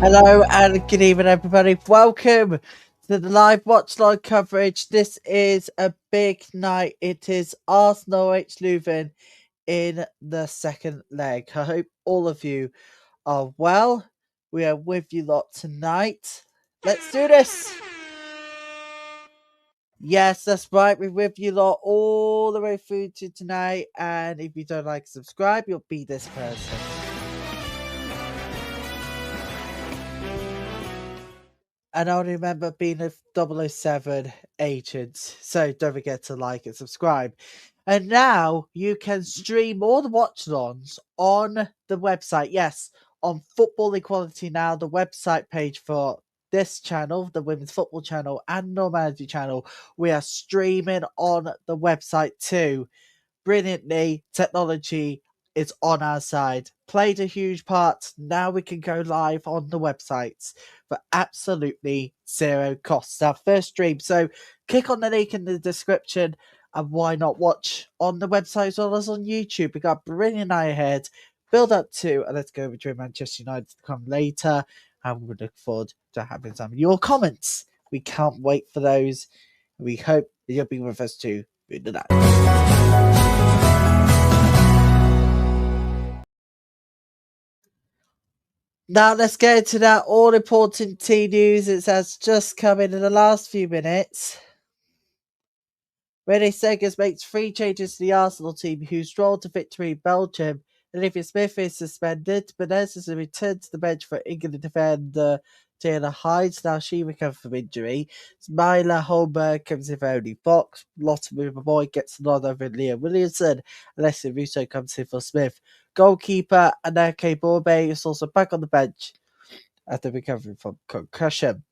Hello and good evening, everybody. Welcome to the live Watchalong coverage. This is a big night. It is Arsenal OH Leuven in the second leg. I hope all of you are well. We are with you lot tonight. Let's do this. Yes, that's right. We're with you lot all the way through to tonight. And if you don't like subscribe, you'll be this person. And I remember being a 007 agent. So don't forget to like and subscribe. And now you can stream all the watch-alongs on the website. Yes, on Football Equality Now, the website page for this channel, the Women's Football channel and Normality channel. We are streaming on the website too. Brilliantly, technology is on our side. Played a huge part. Now we can go live on the websites for absolutely zero costs. Our first stream. So click on the link in the description and why not watch on the website as well as on YouTube. We got a brilliant night ahead. Build up to, and let's go over to Manchester United to come later. And we look forward to having some of your comments. We can't wait for those. We hope that you'll be with us too through the night. Now let's go to that all-important team news. It has just come in the last few minutes. Rene Segers makes 3 changes to the Arsenal team, who strolled to victory in Belgium. Olivia Smith is suspended. Menezes has returned to the bench for England defender Taylor Hines. Now she recovered from injury. Smiler Holberg comes in for only Fox. Lotta Boy gets the nod over Leah Williamson. Alessia Russo comes in for Smith. Goalkeeper Anake Borbe is also back on the bench after recovering from concussion.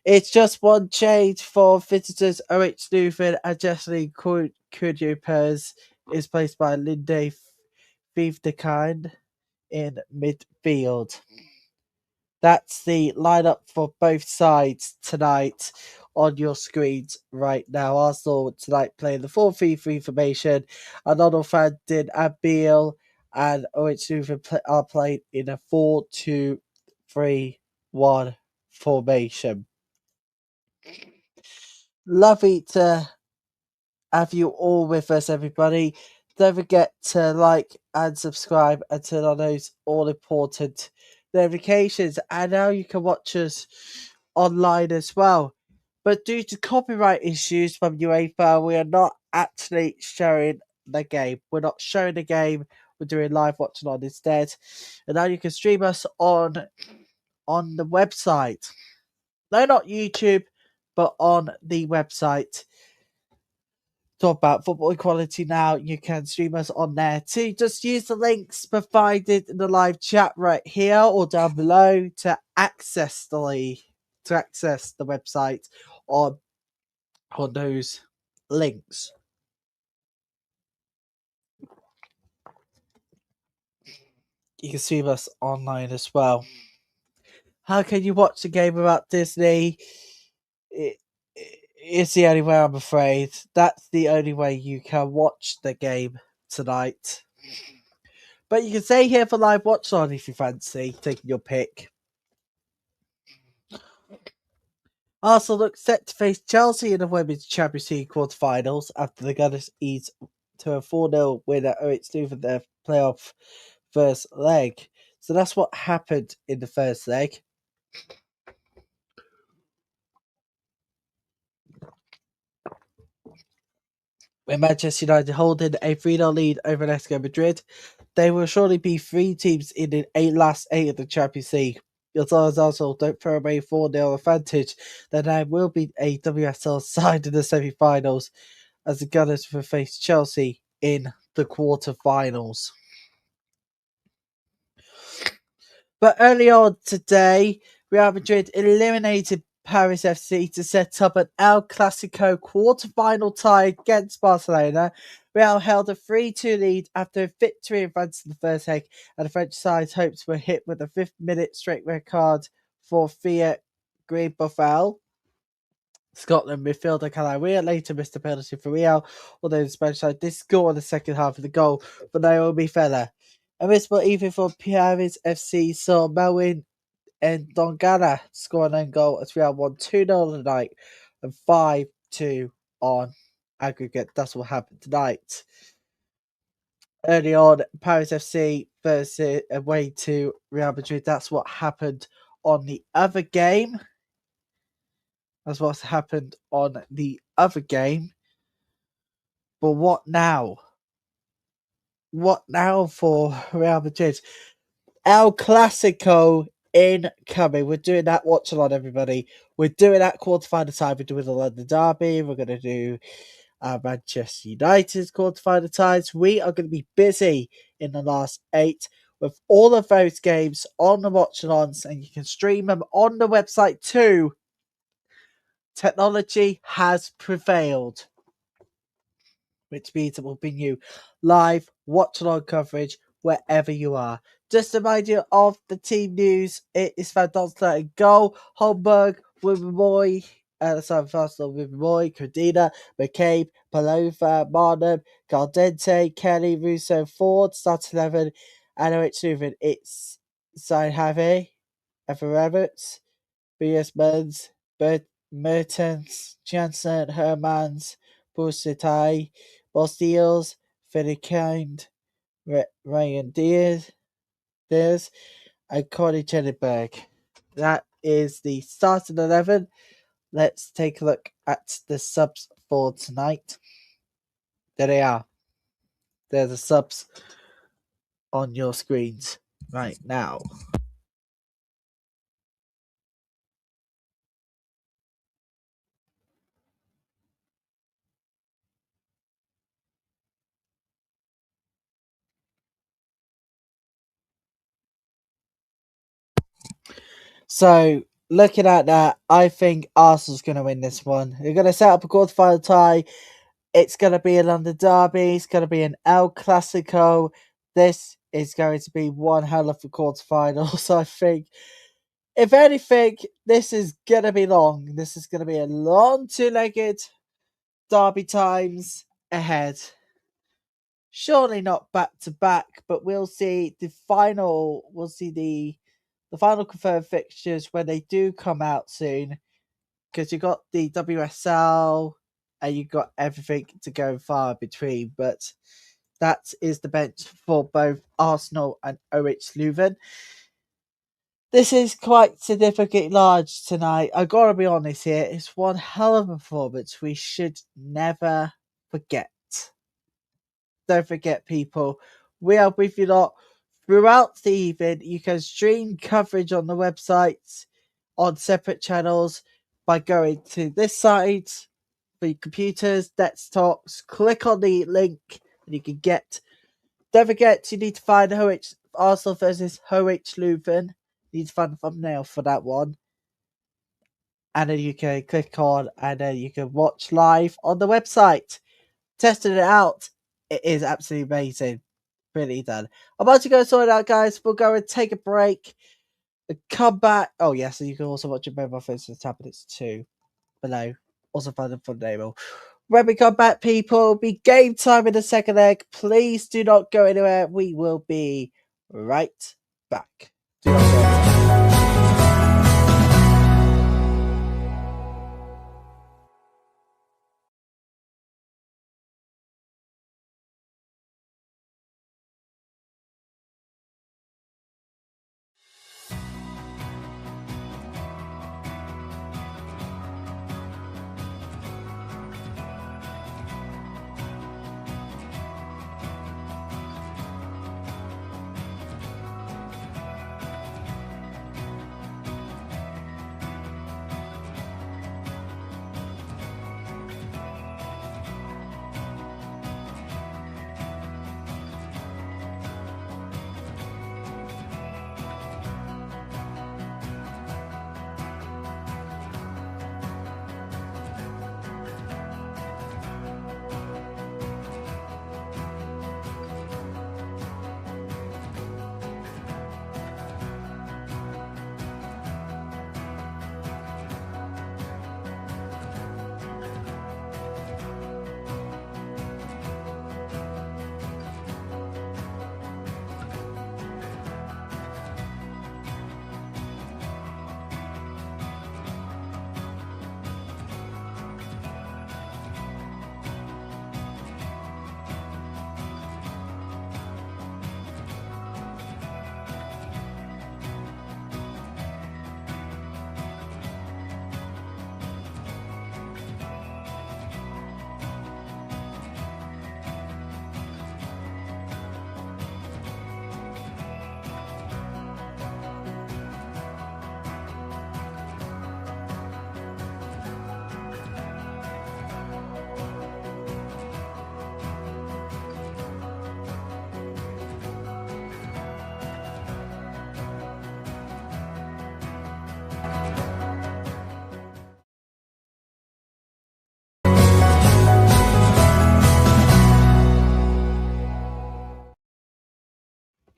It's just one change for visitors. OH Leuven and Jesseline Kudju-Pers is placed by Linde Fiefdekind in midfield. That's the lineup for both sides tonight on your screens right now. Arsenal tonight playing the 4-3-3 formation. Arnold Fandin Abil and OH Leuven are playing in a 4-2-3-1 formation. Lovely to have you all with us, everybody. Don't forget to like and subscribe and turn on those all important notifications. And now you can watch us online as well. But due to copyright issues from UEFA, we are not actually showing the game. We're not showing the game. We're doing live watching on instead. And now you can stream us on the website. No, not YouTube, but on the website. Talk about Football Equality Now. You can stream us on there too. Just use the links provided in the live chat right here or down below to access the website on those links. You can stream us online as well. How can you watch a game about Disney? It's the only way, I'm afraid. That's the only way you can watch the game tonight. But you can stay here for live watch on if you fancy taking your pick. Arsenal looks set to face Chelsea in the Women's Champions League quarterfinals after the Gunners ease to a 4-0 win at OH Leuven their playoff first leg. So that's what happened in the first leg. With Manchester United holding a 3-0 lead over Atletico Madrid, there will surely be 3 teams in the last 8 of the Champions League. As long as Arsenal don't throw away 4-0 advantage, then there will be a WSL side in the semi-finals as the Gunners will face Chelsea in the quarter-finals. But early on today, Real Madrid eliminated Paris FC to set up an El Clasico quarter-final tie against Barcelona. Real held a 3-2 lead after a victory advance in the first leg, and the French side's hopes were hit with a 5th-minute straight red card for Fiat Green-Buffel. Scotland midfielder Calabria later missed a penalty for Real, although the Spanish side did score in the second half of the goal for Naomi Feller. A miserable evening for Paris FC saw Melwin and Dongana scoring an own goal as Real won 2-0 tonight and 5-2 on aggregate. That's what happened tonight. Early on, Paris FC versus away to Real Madrid. That's what happened on the other game. That's what's happened on the other game. But what now? What now for Real Madrid? El Clasico incoming. We're doing that Watchalong, everybody. We're doing that quarterfinal time. We're doing the London Derby. We're going to do Manchester United's quarterfinal ties. We are going to be busy in the last 8 with all of those games on the Watchalongs, and you can stream them on the website too. Technology has prevailed, which means it will bring you live watch-along coverage wherever you are. Just a reminder of the team news. It is Van Donsler in goal. Holmberg, Wimmermoy, Arsenal, Wimmermoy, Credina, McCabe, Palova, Marnham, Galdente, Kelly, Russo, Ford, Start 11, and OH Leuven. It's Zainhavi, Ever Roberts, B.S. Burns, Mertens, Janssen, Hermans, Busitai, Bostiels, Finikind, Ryan Diaz, and Connie Jenneberg. That is the starting 11. Let's take a look at the subs for tonight. There they are. They're the subs on your screens right now. So, looking at that, I think Arsenal's going to win this one. They're going to set up a quarterfinal tie. It's going to be a London Derby. It's going to be an El Clasico. This is going to be one hell of a quarterfinal. So I think, if anything, this is going to be long. This is going to be a long two-legged derby times ahead. Surely not back-to-back, but we'll see the final. We'll see the final confirmed fixtures when they do come out soon. Because you got the WSL and you got everything to go far between. But that is the bench for both Arsenal and OH Leuven. This is quite significantly large tonight. I gotta be honest here. It's one hell of a performance we should never forget. Don't forget, people. We are with you lot throughout the evening. You can stream coverage on the website on separate channels by going to this side for your computers, desktops. Click on the link and you can get. Don't forget, you need to find Arsenal versus OH Leuven. You need to find a thumbnail for that one. And then you can click on and then you can watch live on the website. Testing it out. It is absolutely amazing. Really done. I'm about to go sort it out, guys. We'll go and take a break. Come back. Oh, yeah, so you can also watch your mobile phones and tablets too. Below. Also find them for Nemo. When we come back, people, it'll be game time in the second leg. Please do not go anywhere. We will be right back. Do not go anywhere.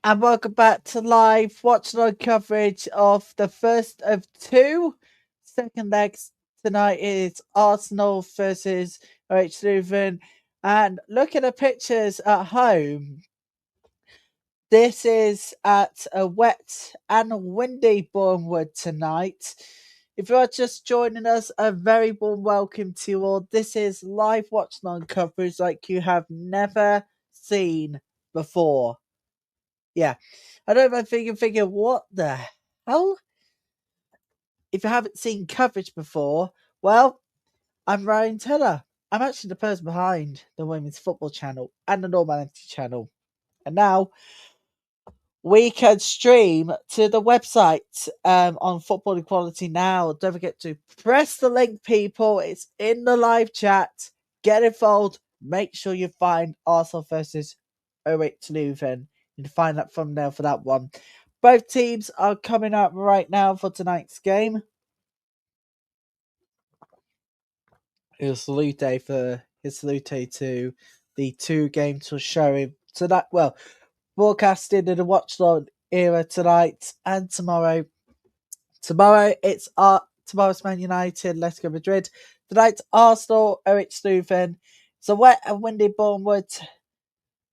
And welcome back to live Watchalong coverage of the first of two second legs. Tonight is Arsenal versus OH Leuven. And look at the pictures at home. This is at a wet and windy Bournemouth tonight. If you are just joining us, a very warm welcome to you all. This is live Watchalong coverage like you have never seen before. Yeah. I don't know if you're thinking, what the hell? If you haven't seen coverage before, well, I'm Ryan Teller. I'm actually the person behind the Women's Football channel and the Normality channel. And now we can stream to the website on Football Equality Now. Don't forget to press the link, people. It's in the live chat. Get involved. Make sure you find Arsenal versus OH Leuven. You can find that thumbnail for that one. Both teams are coming up right now for tonight's game. Here's salute to the two games we're showing tonight. Well, broadcasting in the Watchalong era tonight and tomorrow. Tomorrow it's tomorrow's Man United, Atletico Madrid. Tonight Arsenal, OH Leuven. It's a wet and windy Bournemouth,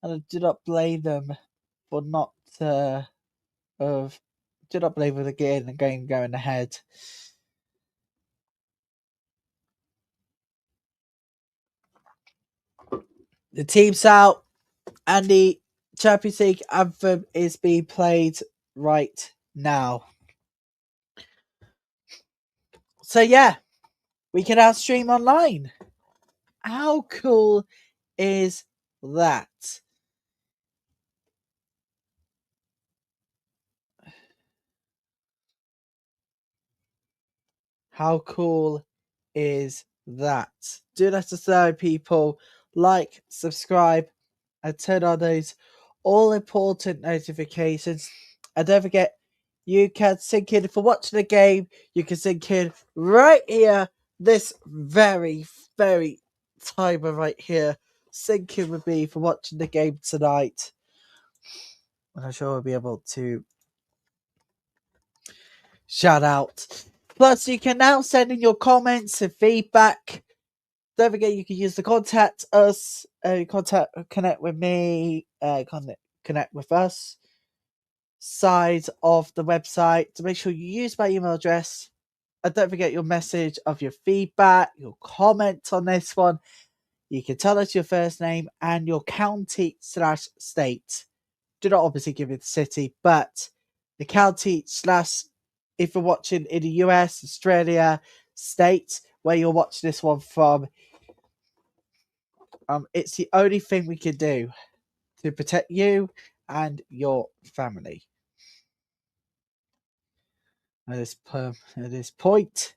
and I do not blame them for not do not blame them for getting the game going ahead. The team's out, and the Champions League anthem is being played right now. So yeah, we can now stream online. How cool is that? How cool is that? Do let us know, people. Like, subscribe, and turn on those all important notifications. And don't forget, you can sync in for watching the game. You can sync in right here, this very, very timer right here. Sync in with me for watching the game tonight. And I'm sure we'll be able to shout out. Plus, you can now send in your comments and feedback. Don't forget, you can use the contact us, connect with me, connect with us side of the website to make sure you use my email address. And don't forget your message of your feedback, your comment on this one. You can tell us your first name and your county/state. Do not obviously give it the city, but the county/ if you're watching in the US, Australia, state where you're watching this one from. It's the only thing we can do to protect you and your family. At this point,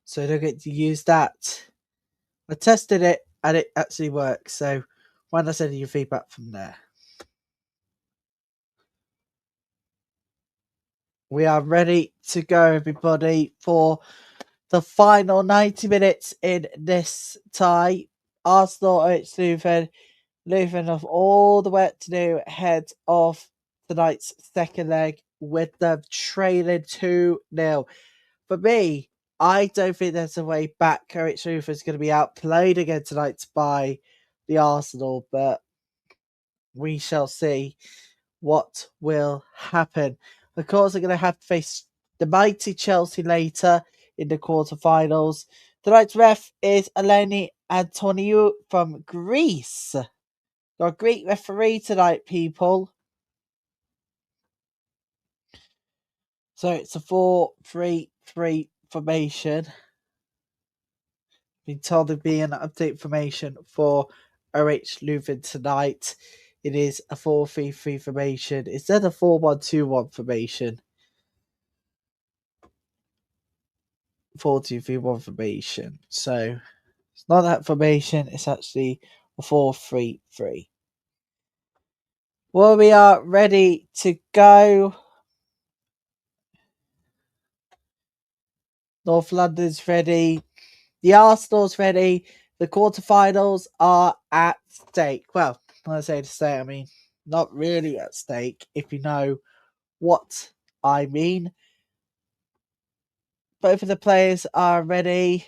so don't get to use that. I tested it and it actually works. So why not send you feedback from there? We are ready to go, everybody, for the final 90 minutes in this tie. Arsenal, OH Leuven. Leuven have all the work to do ahead of tonight's second leg with them trailing 2-0. For me, I don't think there's a way back. OH Leuven is going to be outplayed again tonight by the Arsenal, but we shall see what will happen. Of course, they're going to have to face the mighty Chelsea later in the quarterfinals. Tonight's ref is Eleni Antoniou from Greece. Got a Greek referee tonight, people. So it's a 4-3-3 formation. Been told there'd be an update formation for OH Leuven tonight. It is a 4-3-3 formation instead of 4-1-2-1 formation. 4-2-3-1 formation. So it's not that formation, it's actually a 4-3-3. Well, we are ready to go. North London's ready. The Arsenal's ready. The quarterfinals are at stake. Well, when I say to stay, I mean not really at stake, if you know what I mean. Both of the players are ready,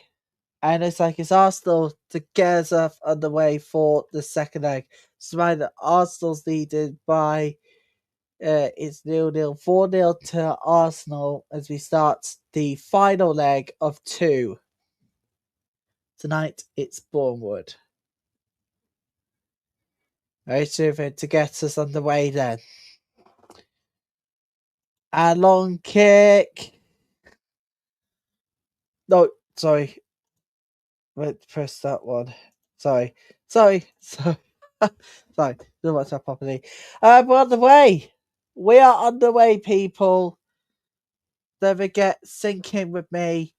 and it's like it's Arsenal to get us underway for the second leg. It's right that Arsenal's leading by it's 0-0, 4-0 to Arsenal as we start the final leg of 2. Tonight it's Bournemouth. OH Leuven to get us underway then. A long kick. No, sorry. Let's press that one. Sorry. Sorry. Didn't watch that properly. We're on the way. We are on the way, people. Don't forget, sync in with me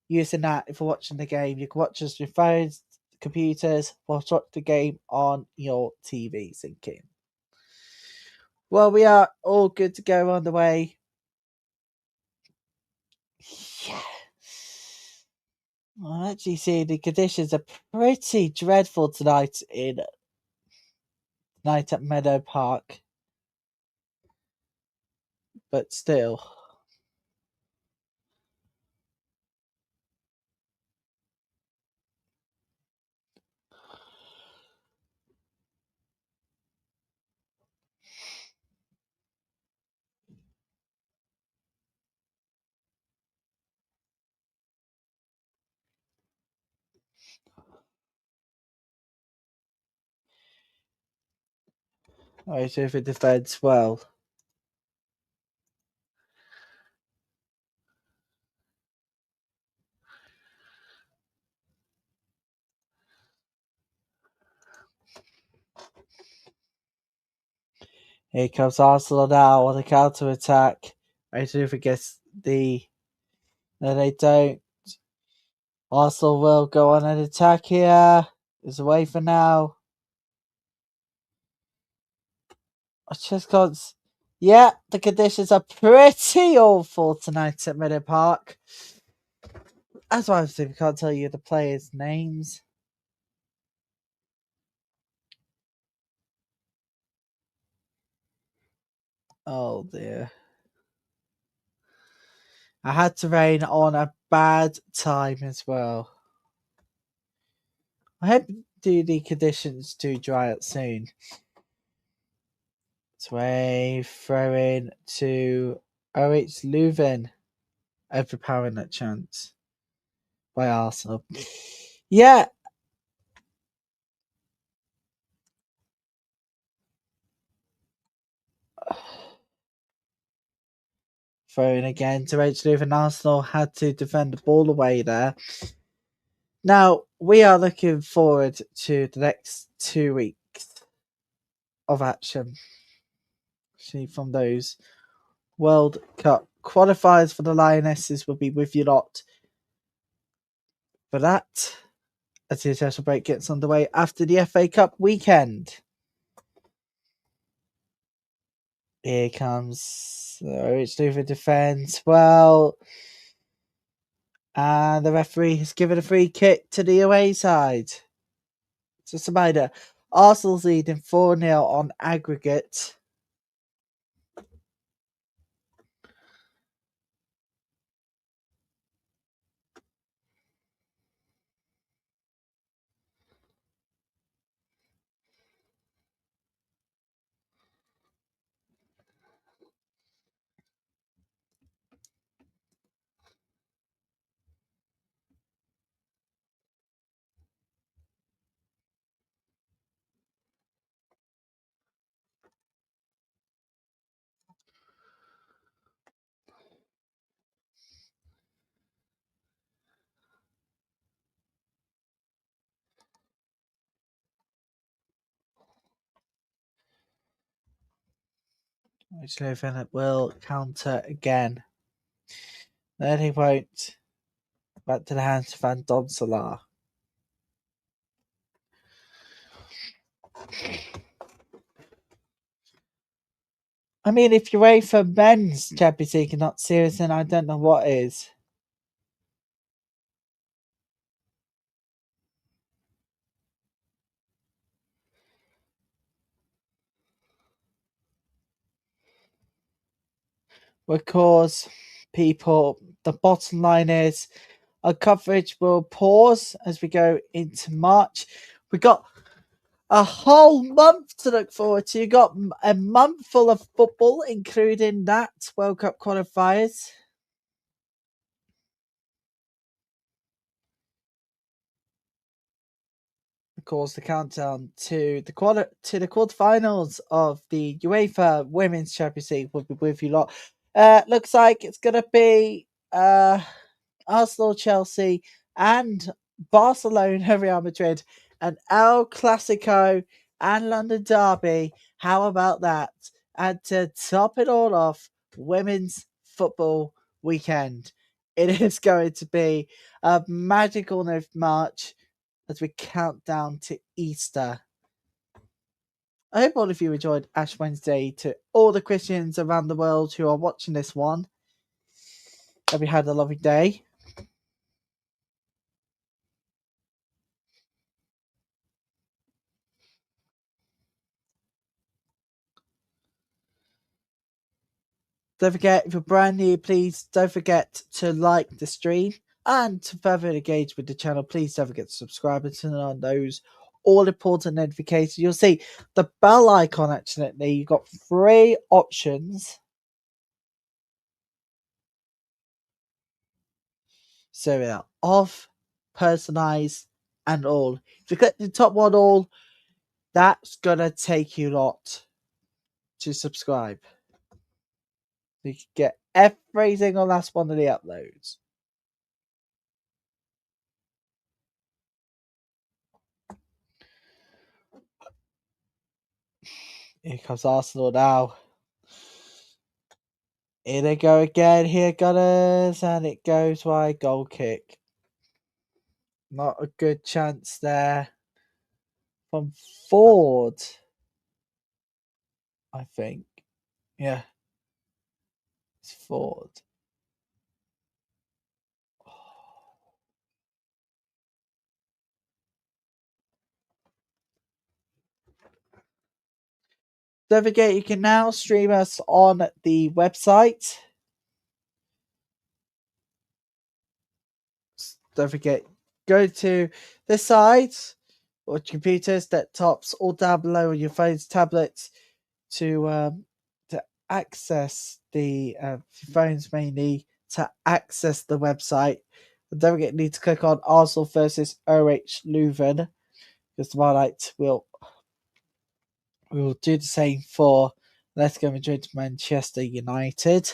using that if you're watching the game. You can watch us with phones, computers, or watch the game on your TV. Sync in. Well, we are all good to go on the way. Yeah. I actually see the conditions are pretty dreadful tonight at Meadow Park. But still. Alright, so if it defends well. Here comes Arsenal now on the counter attack. Right, so if it gets the. No, they don't. Arsenal will go on an attack here. It's away for now. I just can't. Yeah, the conditions are pretty awful tonight at Meadow Park. That's why I can't tell you the players' names. Oh dear. I had to rain on a bad time as well. I hope the conditions do dry out soon. Sway throwing to OH Leuven, overpowering that chance by Arsenal. Yeah. Throwing again to OH Leuven. Arsenal had to defend the ball away there. Now, we are looking forward to the next 2 weeks of action. See, from those World Cup qualifiers for the Lionesses will be with you lot for that as the international break gets underway after the FA Cup weekend. Here comes OH Leuven defence well, and the referee has given a free kick to the away side. So it's a Arsenal's leading 4-0 on aggregate. OH Leuven will counter again. Then he won't. Back to the hands of Van Donselaar. I mean, if you're away for men's Champions League and not serious, then I don't know what is. because the bottom line is our coverage will pause as we go into March. We got a whole month to look forward to. You got a month full of football, including that World Cup qualifiers. Of course, the countdown to the quarterfinals of the UEFA Women's Champions League will be with you lot. Looks like it's gonna be Arsenal, Chelsea, and Barcelona, Real Madrid, and El Clasico and London Derby. How about that? And to top it all off, women's football weekend. It is going to be a magical March as we count down to Easter. I hope all of you enjoyed Ash Wednesday. To all the Christians around the world who are watching this one, hope you had a lovely day. Don't forget, if you're brand new, please don't forget to like the stream. And to further engage with the channel, please don't forget to subscribe and turn on those all important notifications. You'll see the bell icon actually. You've got 3 options. So yeah, off, personalized, and all. If you click the top one all, that's gonna take you lot to subscribe. You can get every single last one of the uploads. Here comes Arsenal now. Here they go again. Here, Gunners, and it goes wide. Goal kick. Not a good chance there from Ford, I think. Yeah, it's Ford. Don't forget, you can now stream us on the website. Don't forget, go to the site or computers, desktops, all down below on your phones, tablets, to access the phones mainly to access the website. And don't forget, you need to click on Arsenal versus OH Leuven because tomorrow night we will do the same for Let's Go Madrid Manchester United.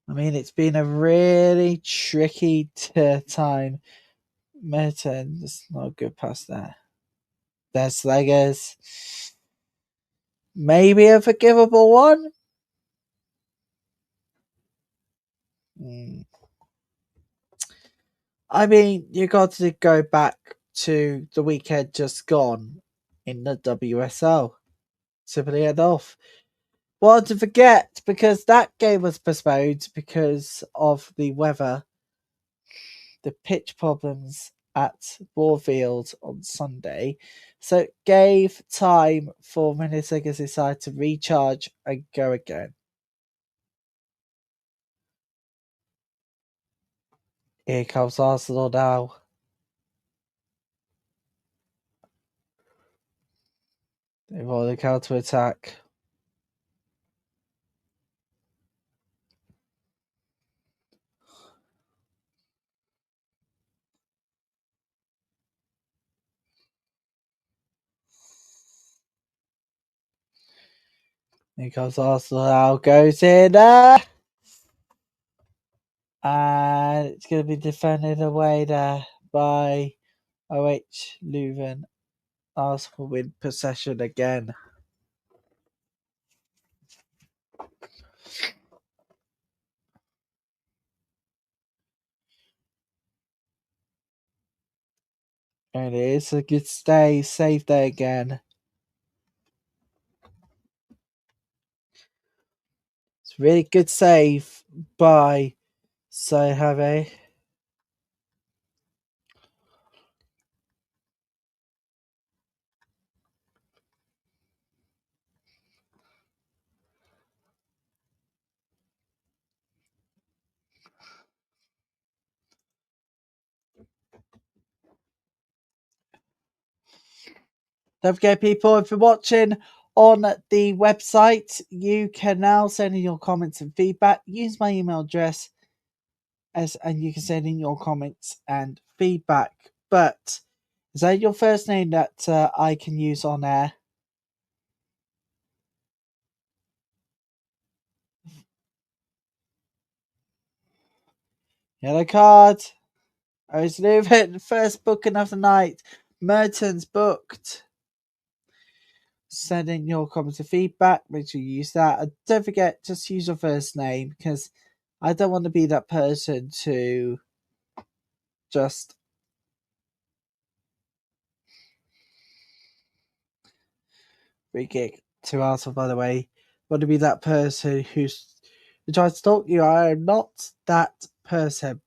I mean, it's been a really tricky time. Merton, it's not a good pass there. There's Leggers. Maybe a forgivable one. I mean, you got to go back to the weekend just gone in the WSL. Simply enough. Well, to forget, because that game was postponed because of the weather, the pitch problems at Moorfield on Sunday. So it gave time for Minnesäger's side to recharge and go again. Here comes Arsenal now. They've on the counter attack. Here comes Arsenal now. Goes in there. And it's going to be defended away there by OH Leuven. Arsenal win possession again. And it is a good save there again. It's a really good save by Sohave. Don't forget, people, if you're watching on the website, you can now send in your comments and feedback. Use my email address and you can send in your comments and feedback. But is that your first name that I can use on air? Yellow card. OH Leuven, first booking of the night. Mertens booked. Send in your comments and feedback. Make sure you use that. And don't forget, just use your first name, because I don't want to be that person to just free kick to Arsenal, by the way. Want to be that person who tries to stalk you. I am not that person.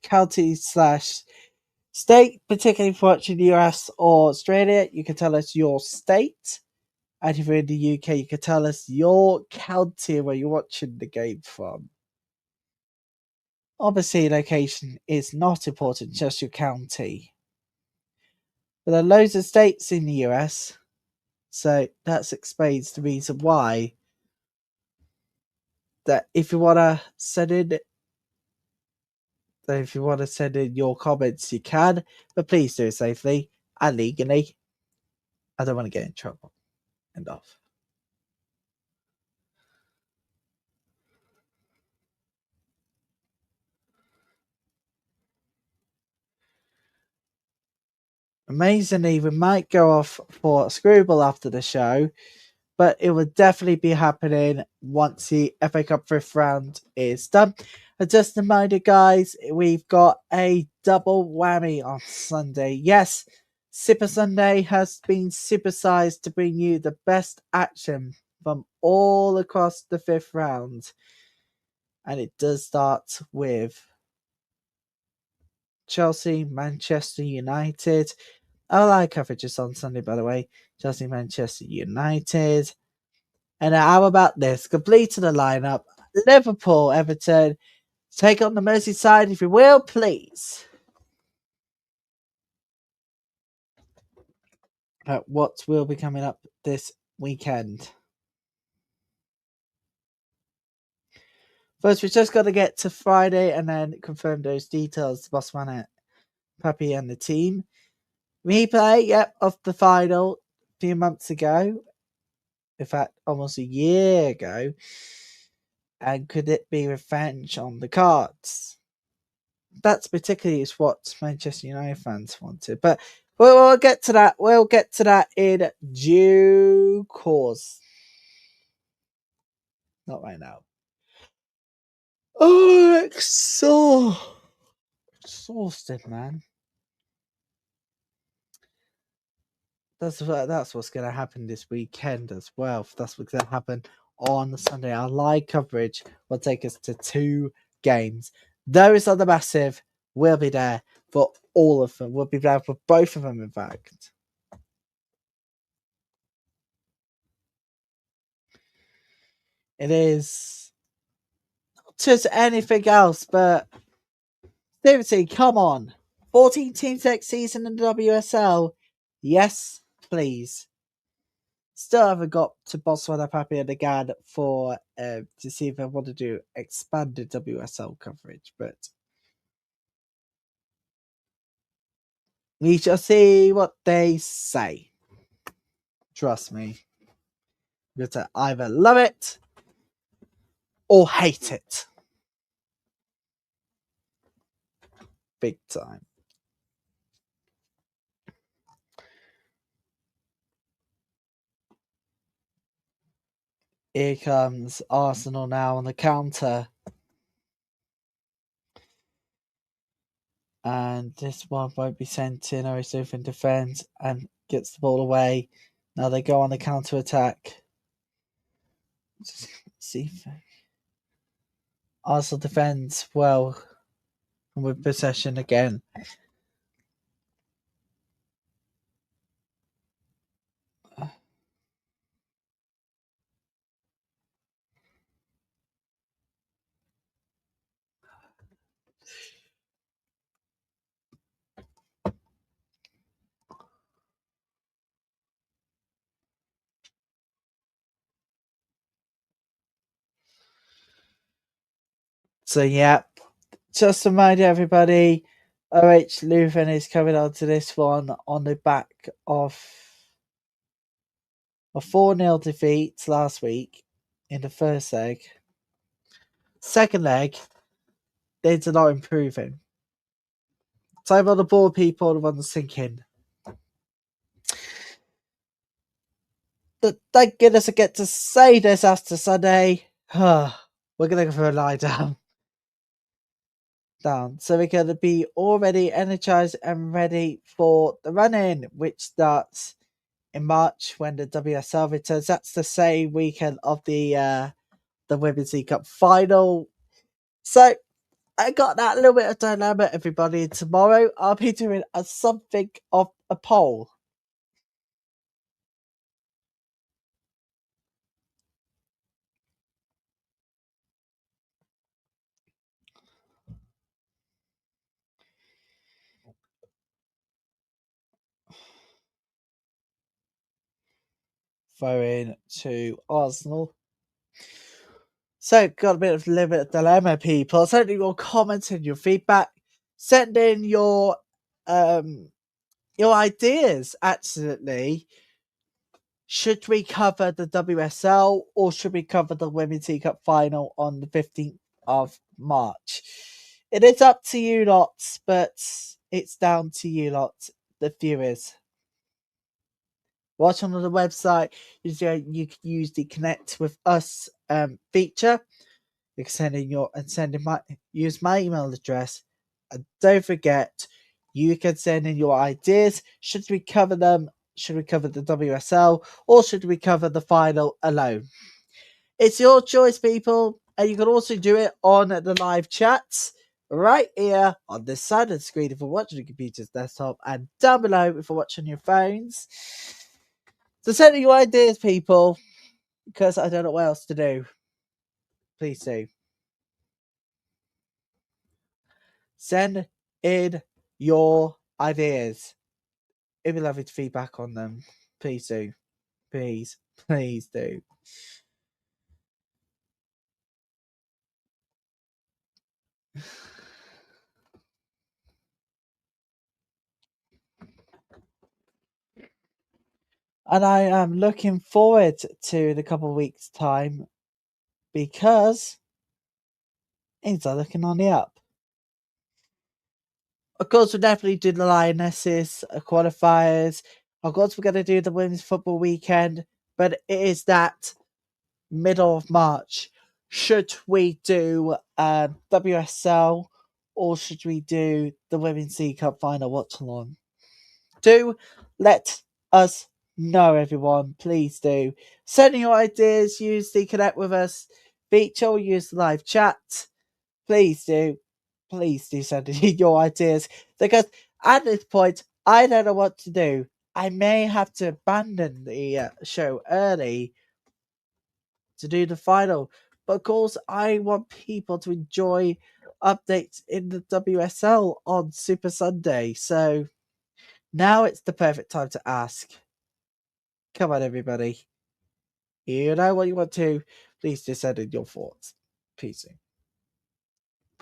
County/state, particularly if you're watching the US or Australia, you can tell us your state. And if you're in the UK, you can tell us your county where you're watching the game from. Obviously, location is not important, just your county. But there are loads of states in the US, so that explains the reason why. That if you want to send in your comments, you can, but please do it safely and legally. I don't want to get in trouble. End off. Amazingly, we might go off for a screwball after the show, but it will definitely be happening once the FA Cup fifth round is done. And just a reminder, guys, we've got a double whammy on Sunday. Yes, Super Sunday has been supersized to bring you the best action from all across the fifth round. And it does start with Chelsea, Manchester United. I like coverage on Sunday, by the way. Chelsea, Manchester United. And how about this? Completing the lineup. Liverpool, Everton. Take on the Merseyside, if you will, please. What will be coming up this weekend? First, we just got to get to Friday and then confirm those details. Botswana, Papi, and the team. Replay, of the final a few months ago. In fact, almost a year ago. And could it be revenge on the cards? That's particularly is what Manchester United fans wanted. But we'll get to that. We'll get to that in due course. Not right now. Oh, it's so exhausted, man. That's what's going to happen this weekend as well. That's what's going to happen on Sunday. Our live coverage will take us to 2 games. Those are the massive. We'll be there for all of them. We'll be there for both of them, in fact. It is not just anything else, but seriously, come on. 14 teams next season in the WSL. Yes, please. Still haven't got to Botswana, Papi, and again for to see if I want to do expanded WSL coverage, but we shall see what they say. Trust me. You're going to either love it or hate it. Big time. Here comes Arsenal now on the counter. And this one won't be sent in. OH Leuven defends and gets the ball away. Now they go on the counter attack. See, Arsenal defends well with possession again. So yeah, just to remind everybody, OH Leuven is coming on to this one on the back of a 4-0 defeat last week in the first leg. Second leg, they're not improving. Time on the board, people, the ones sinking. Thank goodness I get to say this after Sunday. We're going to go for a lie down. So we're going to be already energized and ready for the run-in, which starts in March when the WSL returns. That's the same weekend of the Women's League Cup final. So I got that little bit of dilemma, everybody. Tomorrow I'll be doing something of a poll. Throwing to Arsenal. So, got a little bit of dilemma, people. Send in your comments and your feedback. Send in your ideas, actually. Should we cover the WSL or should we cover the Women's League Cup final on the 15th of March? It is up to you lots, but it's down to you lots, the viewers. Watch on the website. You can use the Connect with Us feature. You can use my email address, and don't forget, you can send in your ideas. Should we cover them? Should we cover the WSL or should we cover the final alone? It's your choice, people, and you can also do it on the live chats right here on this side of the screen if you're watching your computer's desktop, and down below if you're watching your phones. So send in your ideas, people, because I don't know what else to do. Please do. Send in your ideas. It'd be lovely to feedback on them. Please do. Please do. And I am looking forward to the couple of weeks' time because things are looking on the up. Of course, we'll definitely do the Lionesses qualifiers. Of course, we're going to do the Women's Football Weekend, but it is that middle of March. Should we do WSL or should we do the Women's League Cup final watch-along? Do let us know, everyone. Please do. Send in your ideas. Use the Connect with Us feature or use the live chat. Please do. Please do send in your ideas. Because at this point, I don't know what to do. I may have to abandon the show early to do the final. But of course, I want people to enjoy updates in the WSL on Super Sunday. So now it's the perfect time to ask. Come on, everybody. You know what you want to. Please do send in your thoughts. Please do.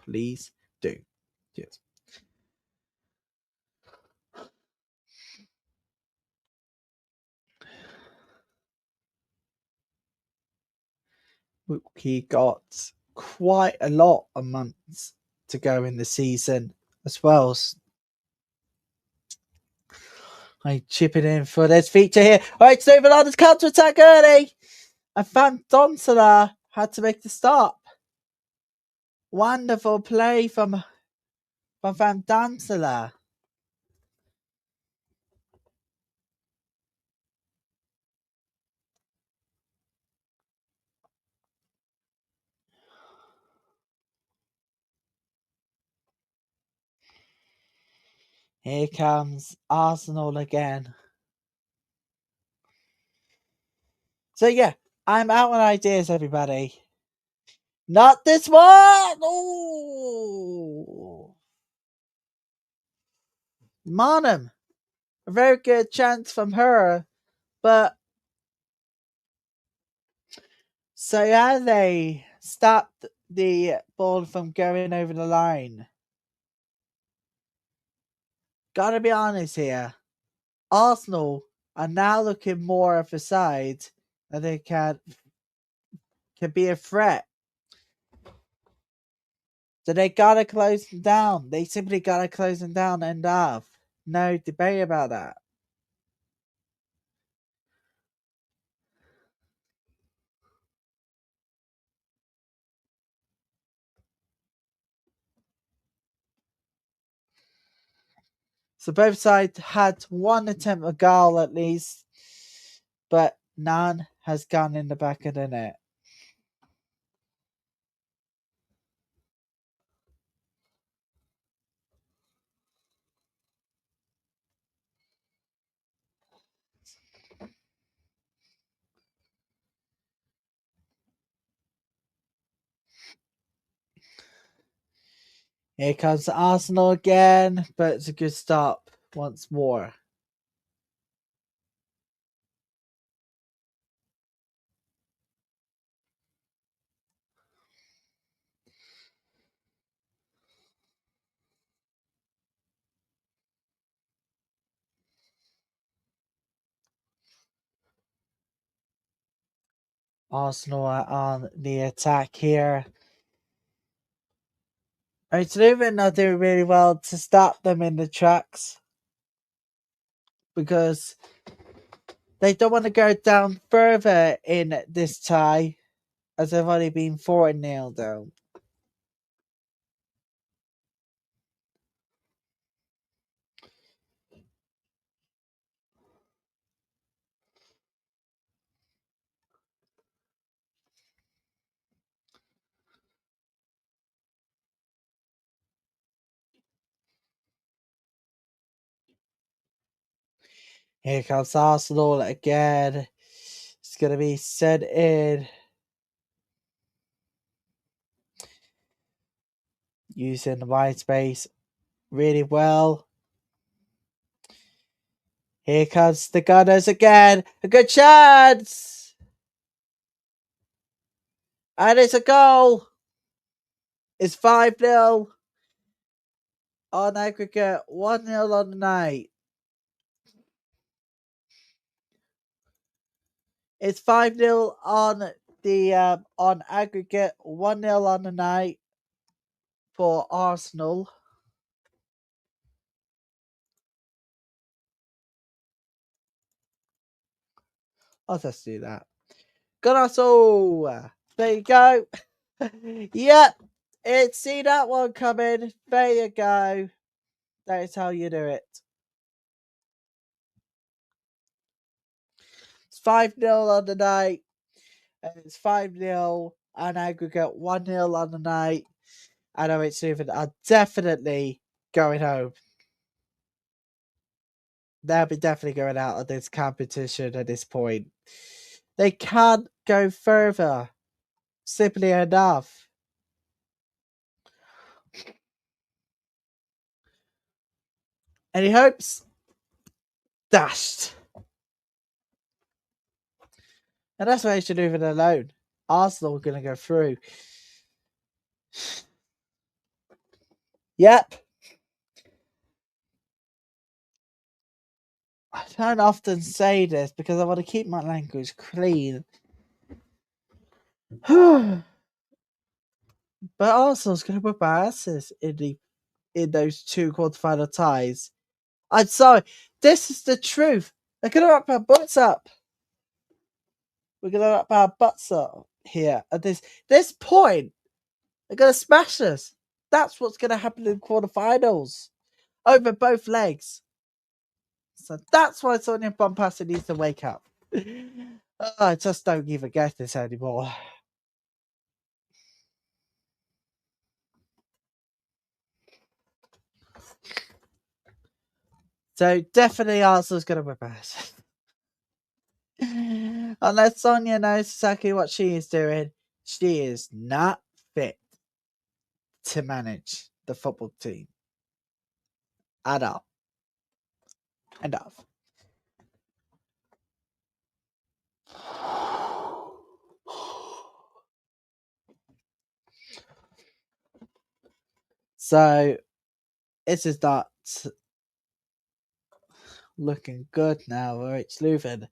Please do. Yes. We got quite a lot of months to go in the season as well. I chip it in for this feature here. All right, so Ronaldo's counter attack early. And Van Donsela had to make the stop. Wonderful play from Van Donsela. Here comes Arsenal again. So yeah, I'm out on ideas, everybody. Not this one! Oh! Monum. A very good chance from her, but so yeah, they stopped the ball from going over the line. Gotta be honest here. Arsenal are now looking more of a side that they can be a threat. So they gotta close them down. They simply gotta close them down and off. No debate about that. So both sides had one attempt at goal at least, but none has gone in the back of the net. Here comes Arsenal again, but it's a good stop once more. Arsenal are on the attack here. OH Leuven are doing really well to stop them in the tracks because they don't want to go down further in this tie as they've only been 4-0 down. Here comes Arsenal again. It's going to be sent in. Using the wide space really well. Here comes the Gunners again. A good chance. And it's a goal. It's 5-0 on aggregate, 1-0 on the night. It's 5-0 on the on aggregate, 1-0 on the night for Arsenal. I'll just do that. Good Arsenal. There you go. Yep. See that one coming. There you go. That is how you do it. It's 5-0 on the night. And it's 5-0 on aggregate, 1-0 on the night. And OH Leuven are definitely going home. They'll be definitely going out of this competition at this point. They can't go further. Simply enough. Any hopes? Dashed. And that's why you should leave it alone. Arsenal are going to go through. Yep. I don't often say this because I want to keep my language clean. But Arsenal's going to whip our asses in those two quarterfinal ties. I'm sorry. This is the truth. They're going to wrap our butts up. We're going to wrap our butts up here at this point. They're going to smash us. That's what's going to happen in the quarterfinals over both legs. So that's why Sonia Bompassi needs to wake up. I just don't even get this anymore. So definitely Arsenal's going to whip us. Unless Sonia knows exactly what she is doing, she is not fit to manage the football team at all. Enough. So this is not looking good now. OH Leuven.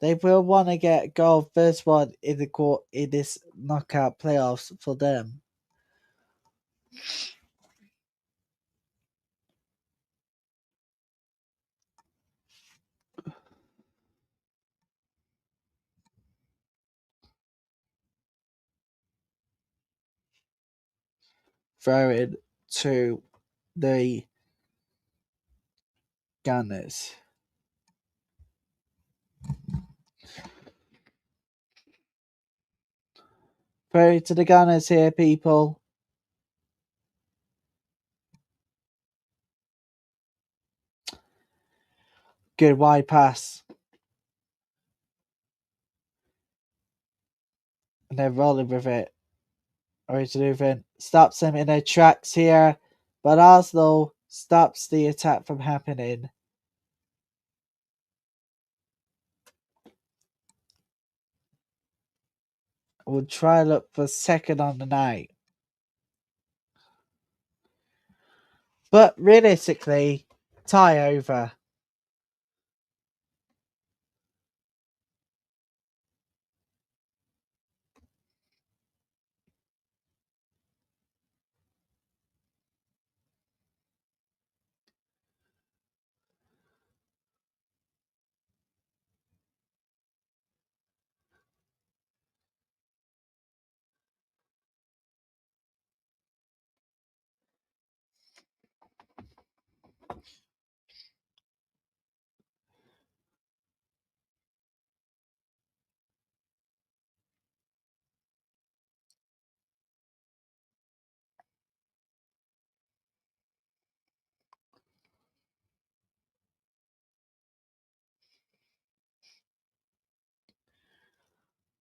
They will want to get a goal, first one in the court in this knockout playoffs for them. Throw it to the Gunners. Throw it to the Gunners here, people. Good wide pass. And they're rolling with it. OH Leuven stops them in their tracks here, but Arsenal stops the attack from happening. We'll try and look for second on the night. But realistically, tie over.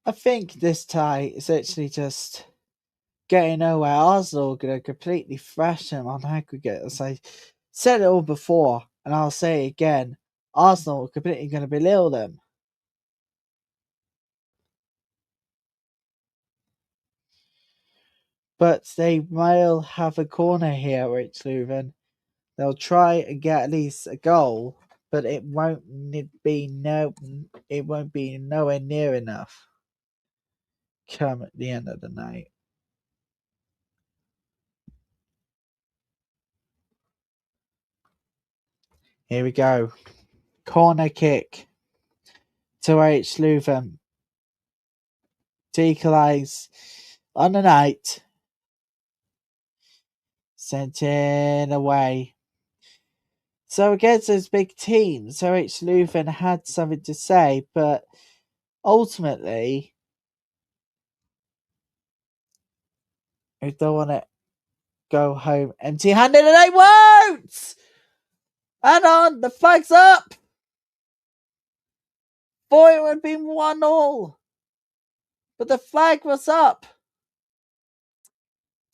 I think this tie is actually just getting nowhere. Arsenal are going to completely thrash them on aggregate. As I said it all before, and I'll say it again, Arsenal are completely going to belittle them. But they will have a corner here, OH Leuven. They'll try and get at least a goal, but it won't be nowhere near enough come at the end of the night. Here we go. Corner kick to OH Leuven to equalise on the night. Sent in away. So against those big teams, OH Leuven had something to say, but ultimately, they don't want to go home empty-handed, and they won't! Hang on, the flag's up! Boy, it would have been 1-1. But the flag was up.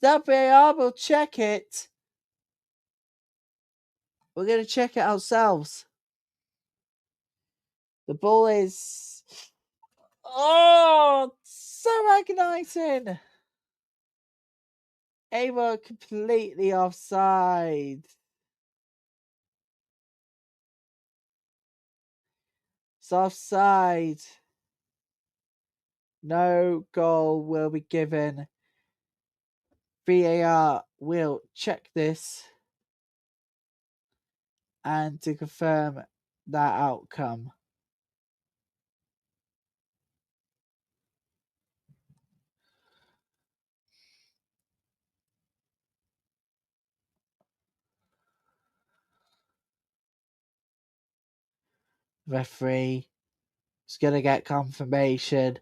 WAR will check it. We're going to check it ourselves. The ball is... Oh, so agonizing. They were completely offside. It's offside. No goal will be given. VAR will check this and to confirm that outcome. Referee is going to get confirmation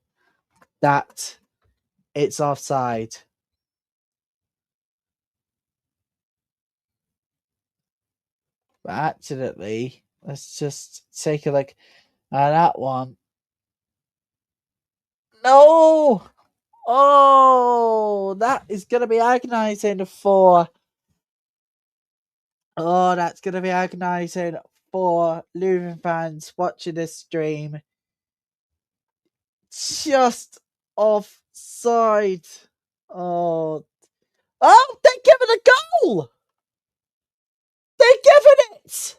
that it's offside. But actually, let's just take a look at that one. No! Oh, that is going to be agonizing for... Oh, that's going to be agonizing for Leuven fans watching this stream. Just offside. Oh, Oh, they're giving a goal! They're giving it!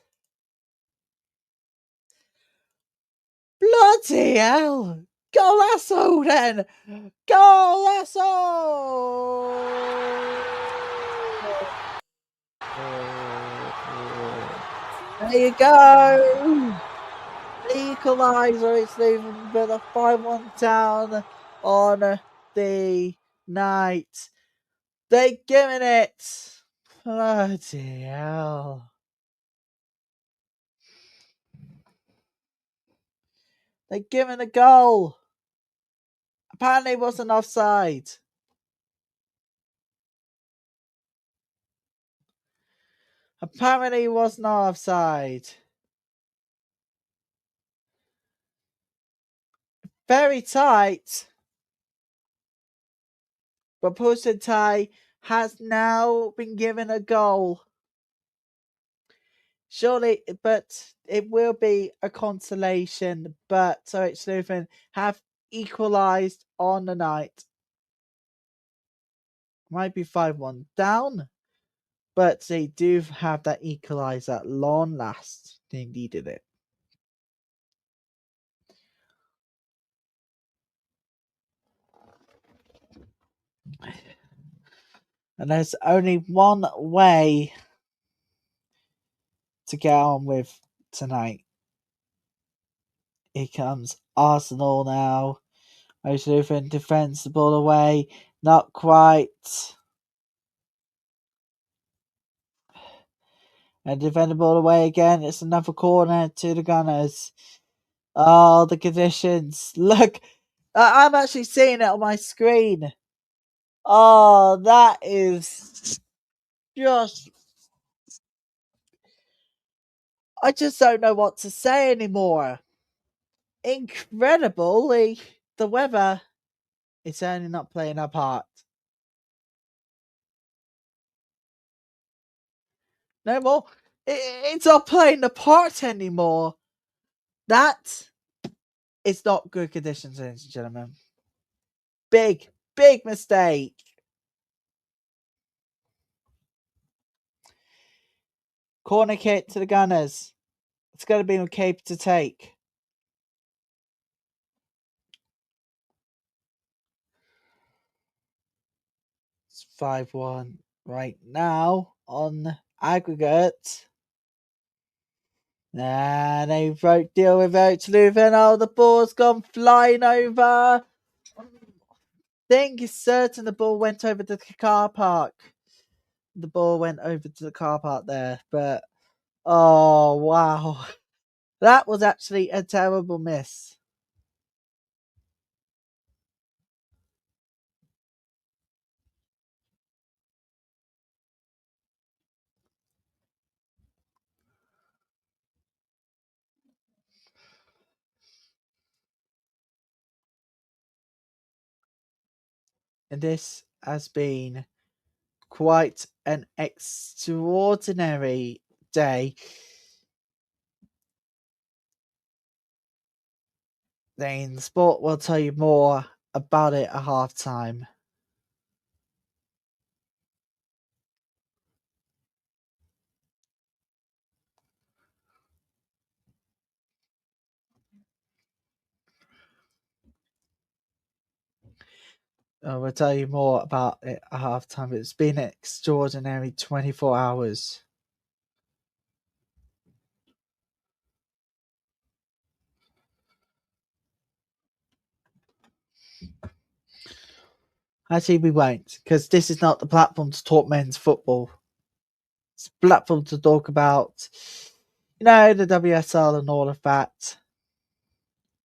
Bloody hell! Golasso then! Golasso! There you go! The equaliser, it's Leuven with a 5-1 down on the night. They're giving it! Bloody hell. They're giving a goal! Apparently it wasn't offside. Apparently it was not offside. Very tight. But Pusatai has now been given a goal. Surely, but it will be a consolation. But OH Leuven have equalised on the night. Might be 5-1 down, but they do have that equaliser at long last. They needed it. And there's only one way to get on with tonight. Here comes Arsenal now. OH Leuven defends the ball away. Not quite. And defend the ball away again. It's another corner to the Gunners. Oh, the conditions. Look, I'm actually seeing it on my screen. Oh, that is just... I just don't know what to say anymore. Incredibly, the weather is certainly not playing a part. No more. It's not playing the part anymore. That is not good conditions, ladies and gentlemen. Big, big mistake. Corner kick to the Gunners. It's going to be okay to take. It's 5-1 right now on aggregate. And they deal with OH Leuven. Oh, the ball's gone flying over. I think it's certain the ball went over to the car park. The ball went over to the car park there. But, oh, wow. That was actually a terrible miss. And this has been quite an extraordinary day. Then Sport will tell you more about it at half time. We'll tell you more about it at half time. It's been an extraordinary 24 hours. Actually, we won't, because this is not the platform to talk men's football. It's a platform to talk about, the WSL and all of that.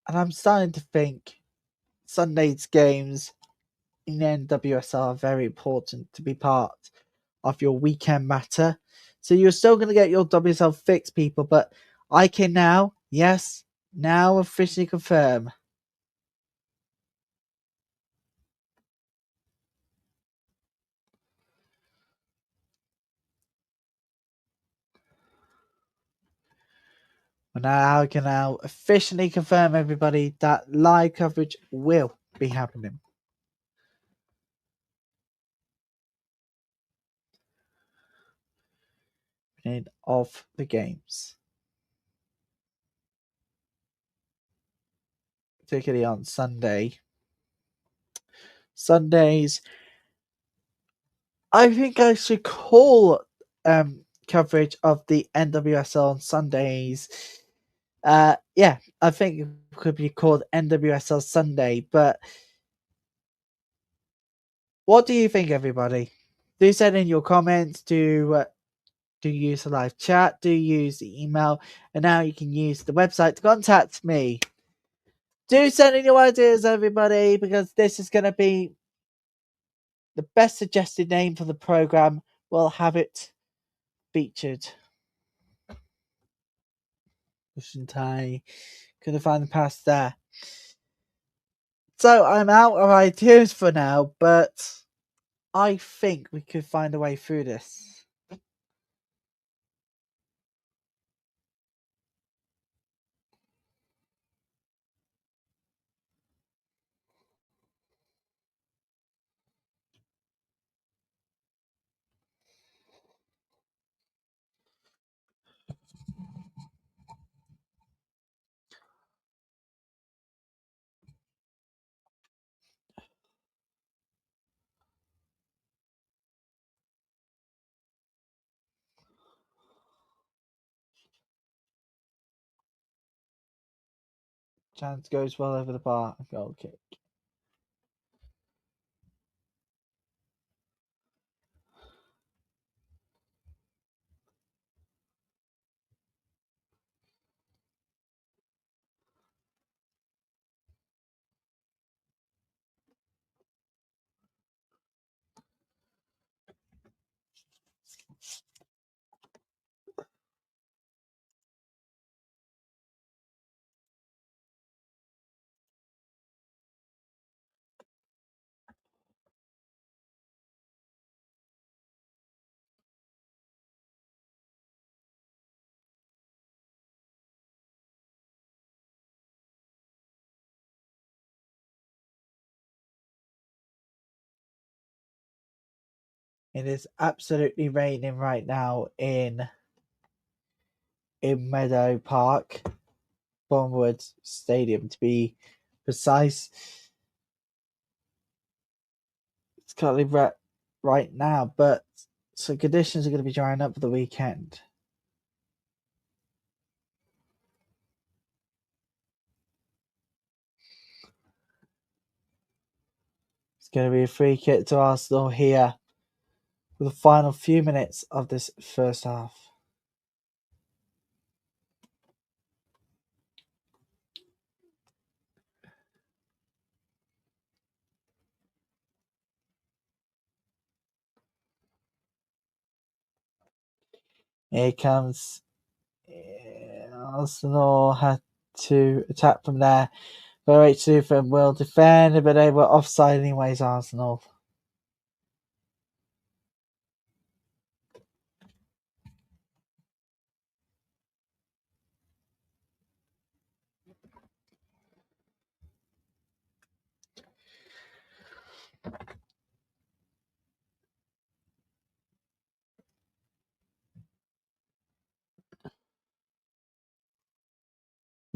And I'm starting to think Sunday's games in the NWSL are very important to be part of your weekend matter. So you're still going to get your WSL fix, people, but I can now officially confirm I can now officially confirm, everybody, that live coverage will be happening. of the games, particularly on Sundays. I think I should call coverage of the NWSL on Sundays. Yeah, I think it could be called NWSL Sunday. But what do you think, everybody? Do send in your comments. Do use the live chat. Do use the email, and now you can use the website to contact me. Do send in your ideas, everybody, because this is going to be the best suggested name for the program. We'll have it featured. Shouldn't I? Couldn't find the past there. So I'm out of ideas for now, but I think we could find a way through this. Chance goes well over the bar. Goal kick. It is absolutely raining right now in Meadow Park, Bournemouth Stadium to be precise. It's currently right now, but so conditions are going to be drying up for the weekend. It's going to be a free kick to Arsenal here for the final few minutes of this first half. Here comes Arsenal, had to attack from there. OH Leuven will defend, but they were offside anyways, Arsenal.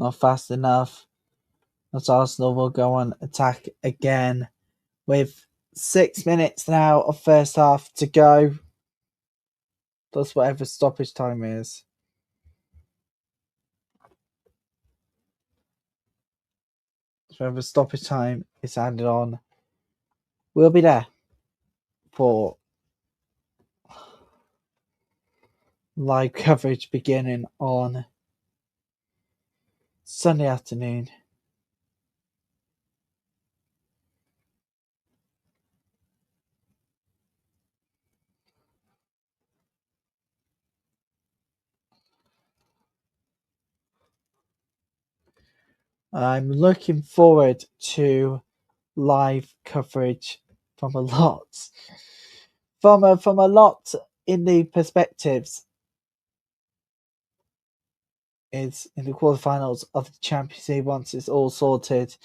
Not fast enough. As Arsenal will go on attack again with 6 minutes now of first half to go. Plus whatever stoppage time is. Whatever stoppage time is added on, we'll be there for live coverage beginning on Sunday afternoon. I'm looking forward to live coverage from a lot in the perspectives is in the quarterfinals of the Champions League once it's all sorted.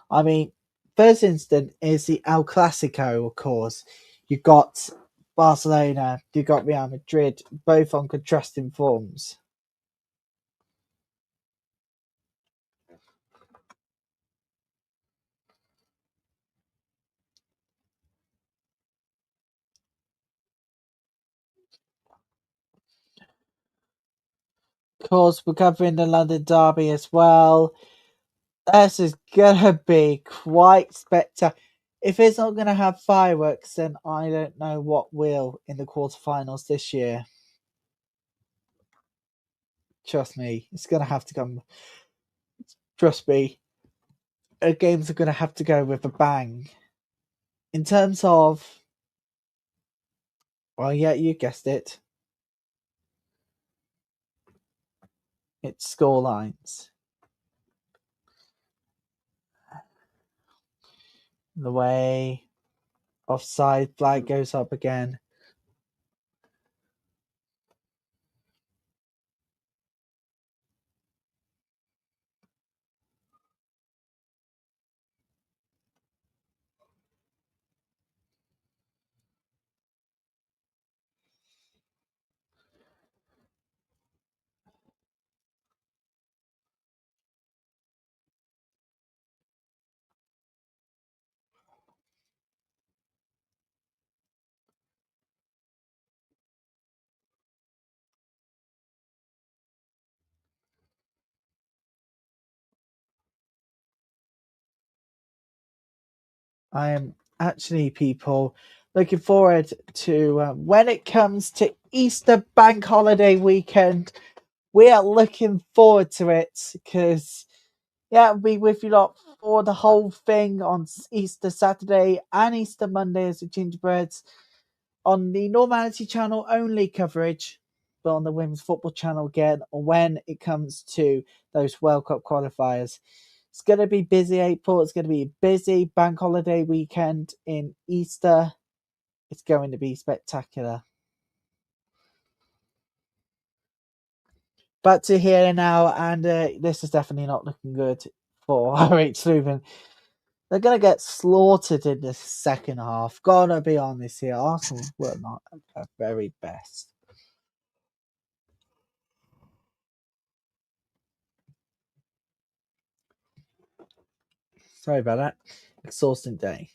I mean, first instant is the El Clasico, of course. You got Barcelona, you got Real Madrid, both on contrasting forms. Of course, we're covering the London Derby as well. This is gonna be quite spectacular. If it's not gonna have fireworks, then I don't know what will in the quarterfinals this year. Trust me, it's gonna have to come. Trust me, games are gonna have to go with a bang. In terms of, well, yeah, you guessed it. It's score lines. The way offside flag goes up again. I am actually, people, looking forward to when it comes to Easter bank holiday weekend. We are looking forward to it because, yeah, I'll be with you lot for the whole thing on Easter Saturday and Easter Monday as the Gingerbreads on the Normality channel only coverage, but on the Women's Football channel again when it comes to those World Cup qualifiers. It's going to be busy April. It's going to be a busy bank holiday weekend in Easter. It's going to be spectacular. Back to here now, and this is definitely not looking good for OH Leuven. They're going to get slaughtered in the second half. Gotta be honest here. Arsenal were not at their very best. Sorry about that. Exhausting day.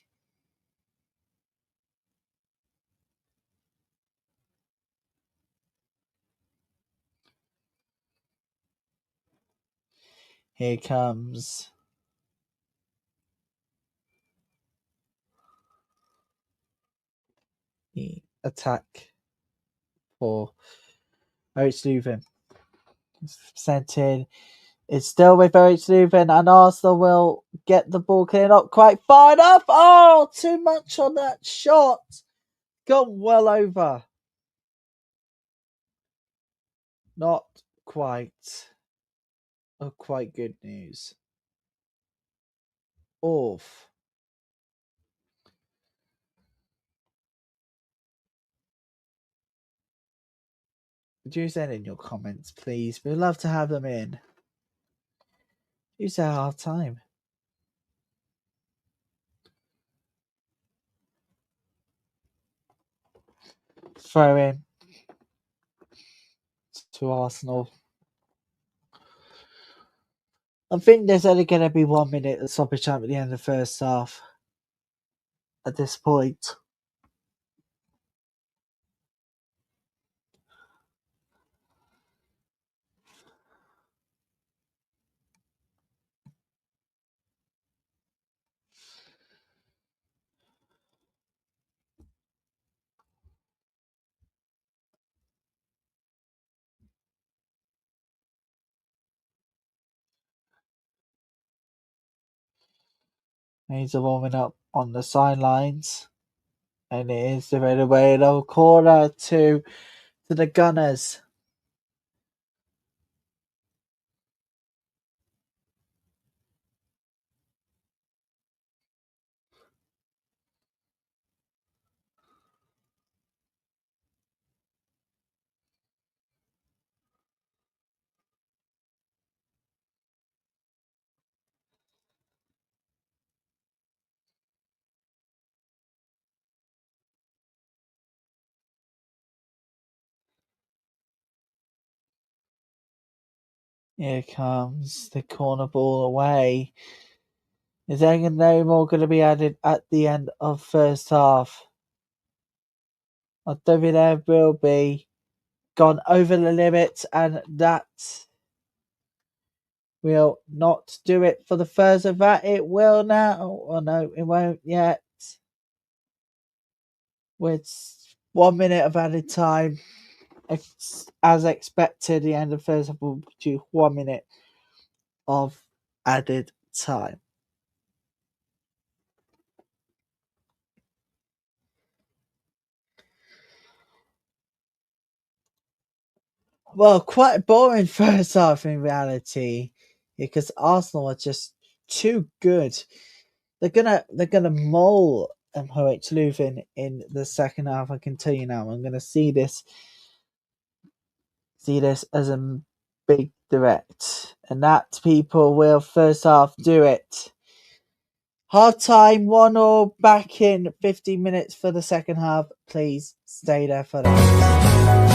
Here comes the attack for OH Leuven. It's sent in. It's still with OH Leuven, and Arsenal will get the ball clear. Not quite far enough. Oh, too much on that shot. Gone well over. Not quite. Oh, quite good news. Off. Would you send in your comments, please? We'd love to have them in. You say half time. Throw in to Arsenal. I think there's only going to be 1 minute of stoppage time at the end of the first half. At this point, he's warming up on the sidelines, and it is the right away low corner to the Gunners. Here comes the corner ball away. Is there no more going to be added at the end of first half? I don't think there will be. Gone over the limit, and that will not do it for the first of that. It will now. Oh no, it won't yet. With 1 minute of added time, as expected, the end of first half will do 1 minute of added time. Well, quite boring first half in reality, because Arsenal are just too good. They're gonna maul OH Leuven in the second half. I can tell you now. I'm gonna see this as a big threat, and that people will first half do it. Half time, 1-1, back in 15 minutes for the second half. Please stay there for that.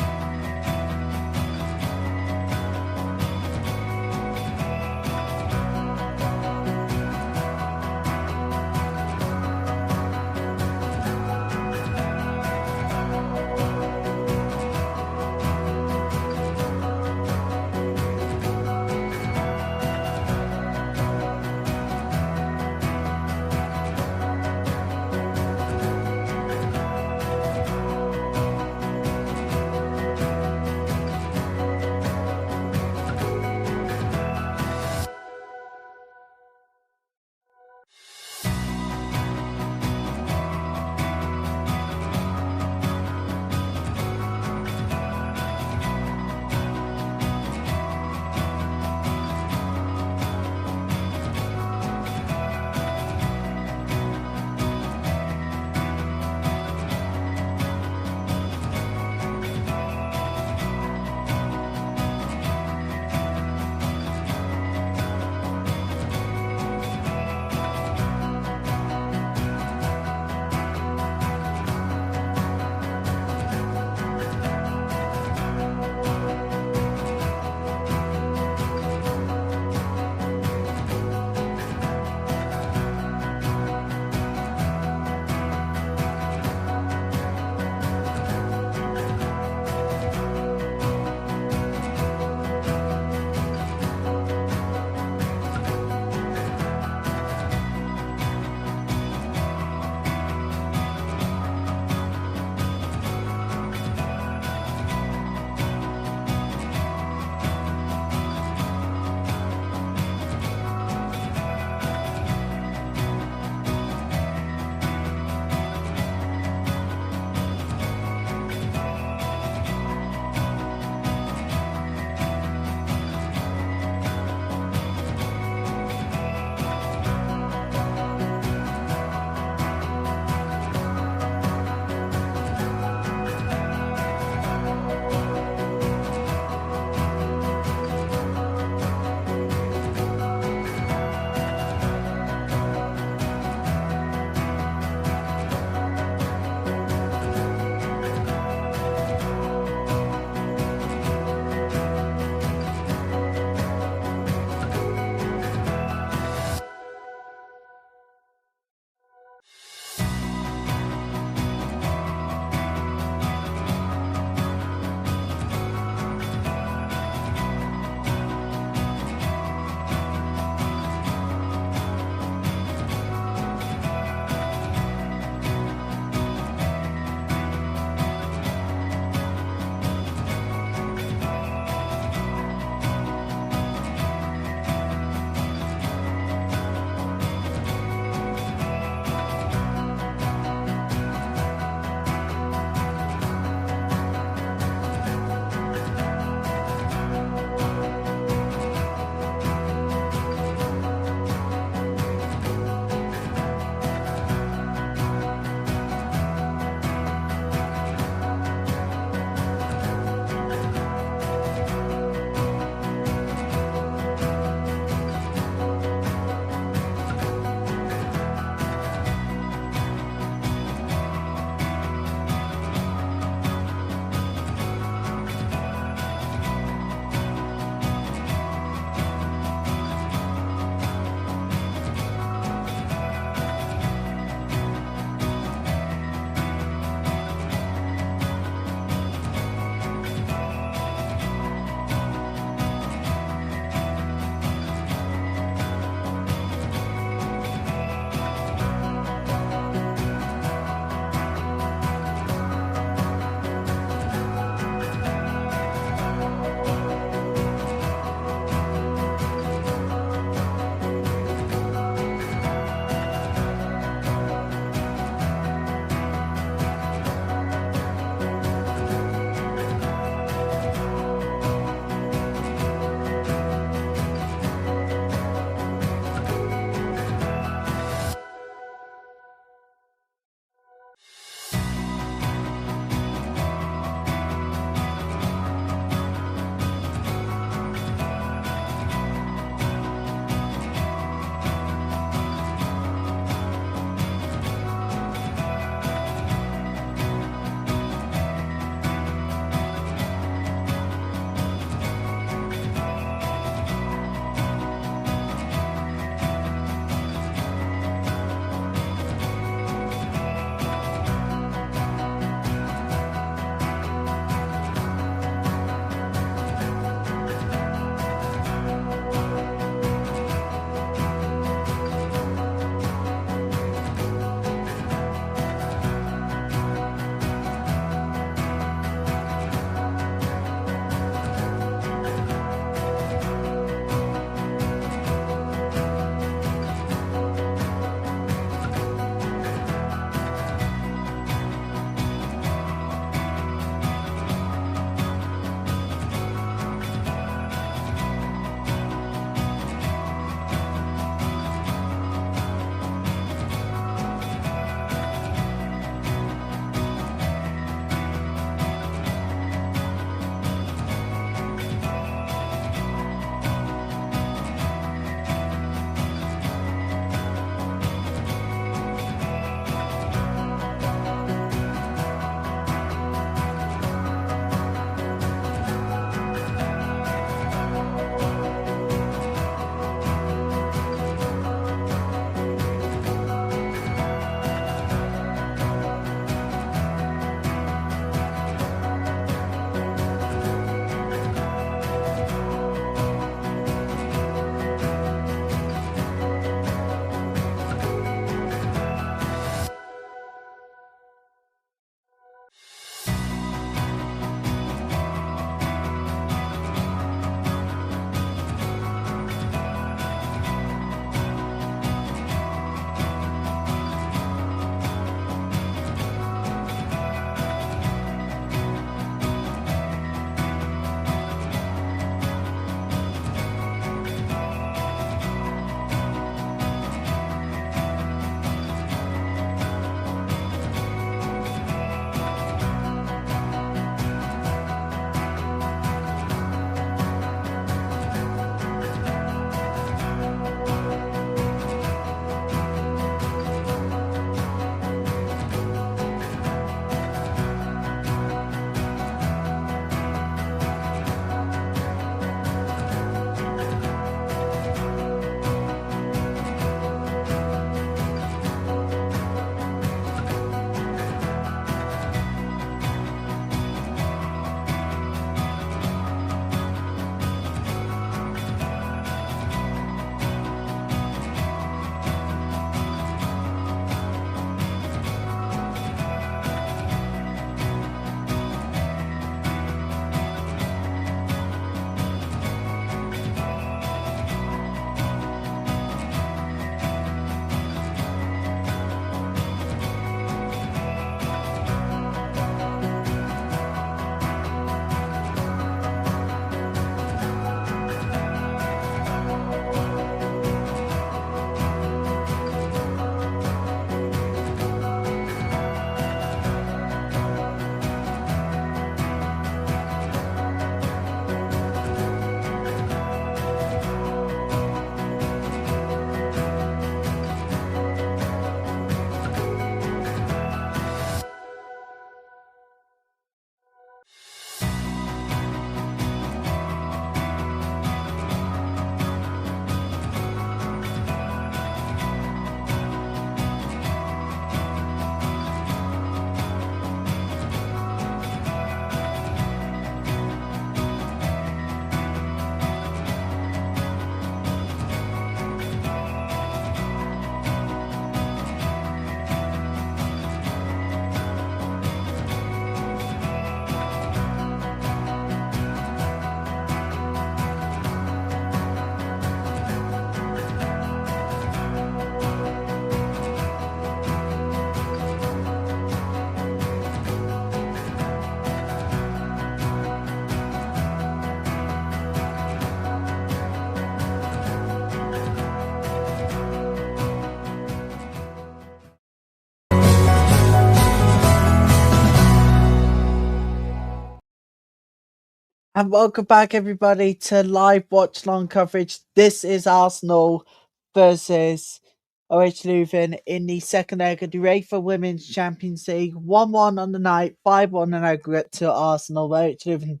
And welcome back, everybody, to live watch-along coverage. This is Arsenal versus OH Leuven in the second leg of the UEFA Women's Champions League. 1-1 on the night, 5-1 in aggregate to Arsenal. OH Leuven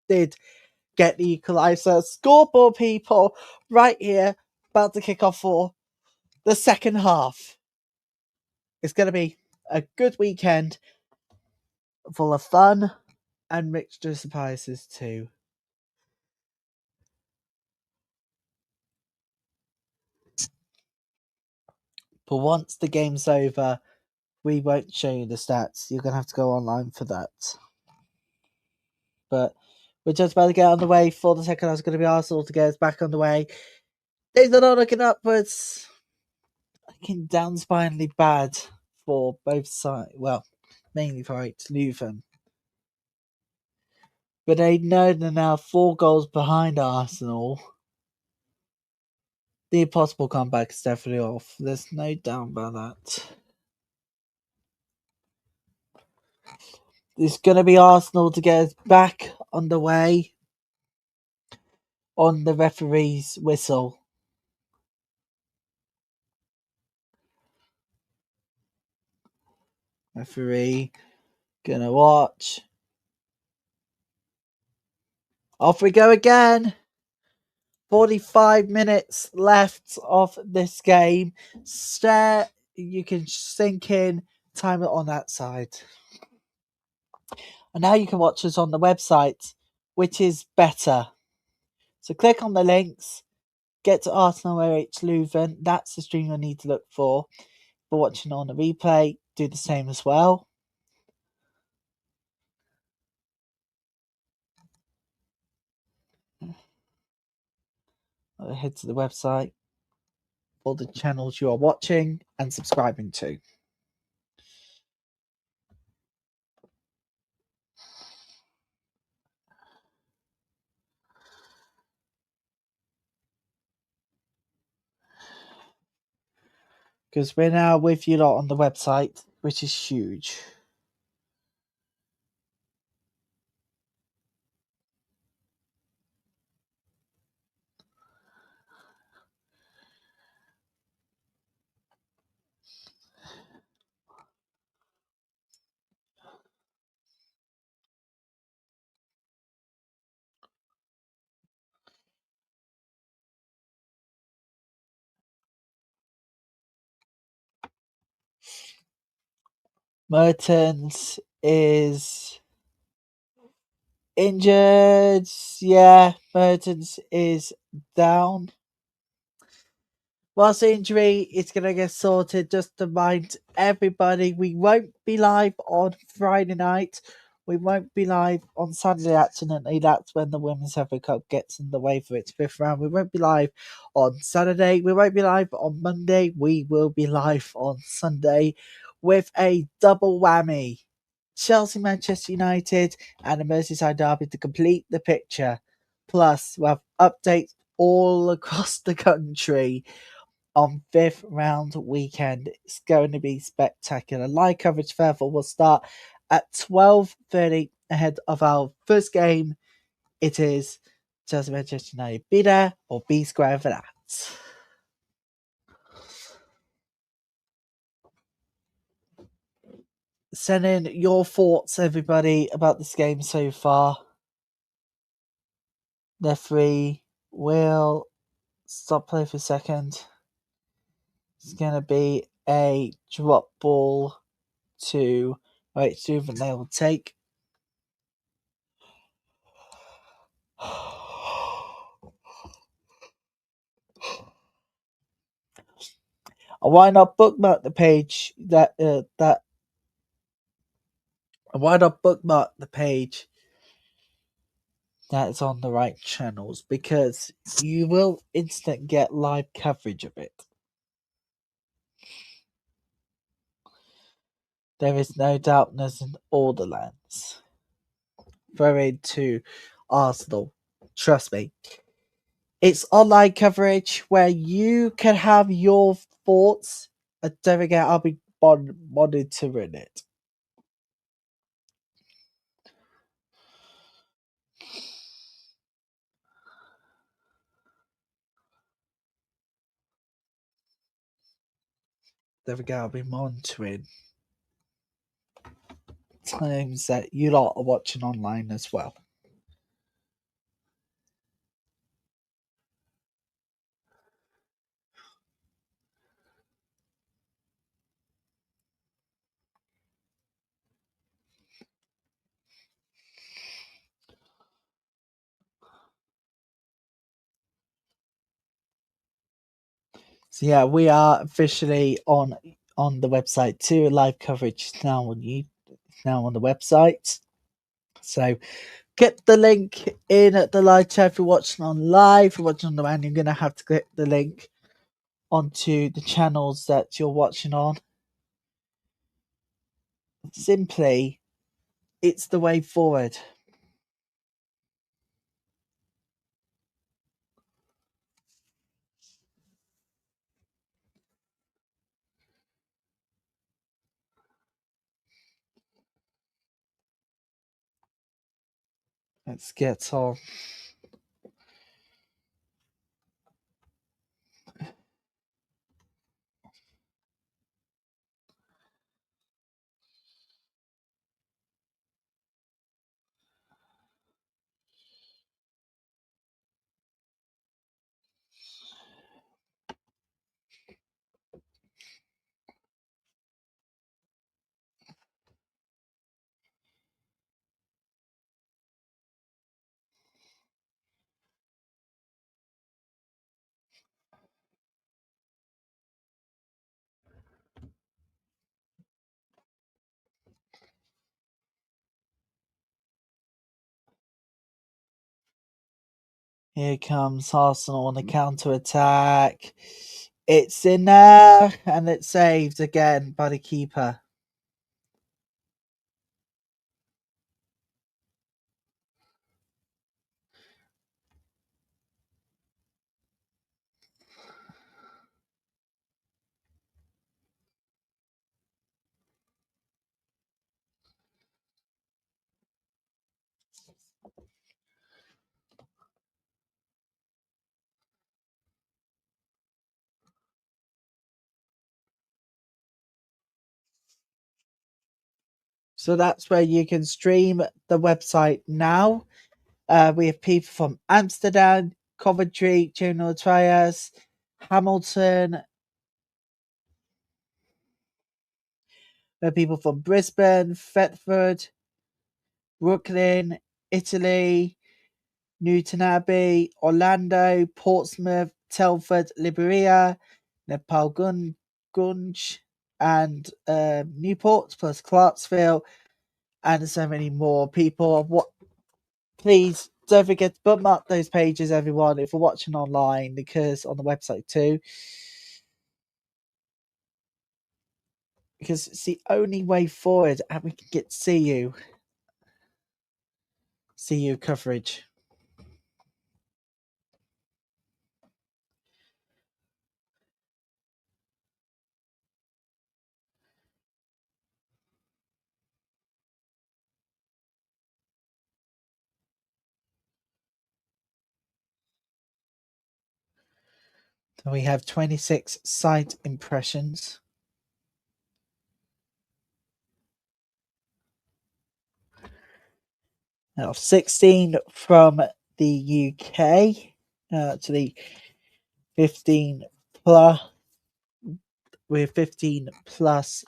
did get the equaliser. Scoreboard, people, right here, about to kick off for the second half. It's going to be a good weekend, full of fun and mixture of surprises too. But once the game's over, we won't show you the stats. You're going to have to go online for that. But we're just about to get on the way for the second half. It's going to be Arsenal to get us back on the way. Things are not looking upwards. Looking downspinally bad for both sides. Well, mainly for OH Leuven. But they know they're now 4 goals behind Arsenal. The impossible comeback is definitely off. There's no doubt about that. It's going to be Arsenal to get us back on the way on the referee's whistle. Referee, gonna watch. Off we go again. 45 minutes left of this game. Stare, you can sink in, time it on that side. And now you can watch us on the website, which is better. So click on the links, get to Arsenal OH Leuven. That's the stream you'll need to look for. For watching on the replay, do the same as well. Head to the website for the channels you are watching and subscribing to. Because we're now with you lot on the website, which is huge. Mertens is injured. Yeah, Mertens is down. Whilst the injury is going to get sorted, just to remind everybody, we won't be live on Friday night. We won't be live on Saturday, accidentally. That's when the Women's FA Cup gets in the way for its 5th round. We won't be live on Saturday. We won't be live on Monday. We will be live on Sunday with a double whammy. Chelsea, Manchester United, and a Merseyside derby to complete the picture. Plus, we'll have updates all across the country on 5th round weekend. It's going to be spectacular. Live coverage, therefore, will start at 12:30 ahead of our first game. It is Chelsea Manchester United. Be there or be square for that. Send in your thoughts, everybody, about this game so far. Referee will stop play for a second. It's going to be a drop ball to OH Leuven. They will take. Why not bookmark the page why not bookmark the page that is on the right channels, because you will instantly get live coverage of it. There is no doubtness in all the lands. Throw into Arsenal. Trust me. It's online coverage where you can have your thoughts, and don't forget I'll be monitoring it. there we go. I'll be monitoring times that you lot are watching online as well. So yeah, we are officially on the website too. Live coverage is now on the website. So get the link in at the live chat if you're watching on live. If you're watching on demand, you're gonna have to click the link onto the channels that you're watching on. Simply, it's the way forward. Let's get on. Here comes Arsenal on the counter attack. It's in there and it's saved again by the keeper. So that's where you can stream the website now. We have people from Amsterdam, Coventry, General Trias, Hamilton. We have people from Brisbane, Thetford, Brooklyn, Italy, Newton Abbey, Orlando, Portsmouth, Telford, Liberia, Nepal Gunj, and Newport, plus Clarksville, and so many more people. Please don't forget to bookmark those pages, everyone, if you're watching online, because on the website too. Because it's the only way forward, and we can get to see you coverage. So we have 26 site impressions. Now 16 from the UK, actually 15 plus. We're 15 plus,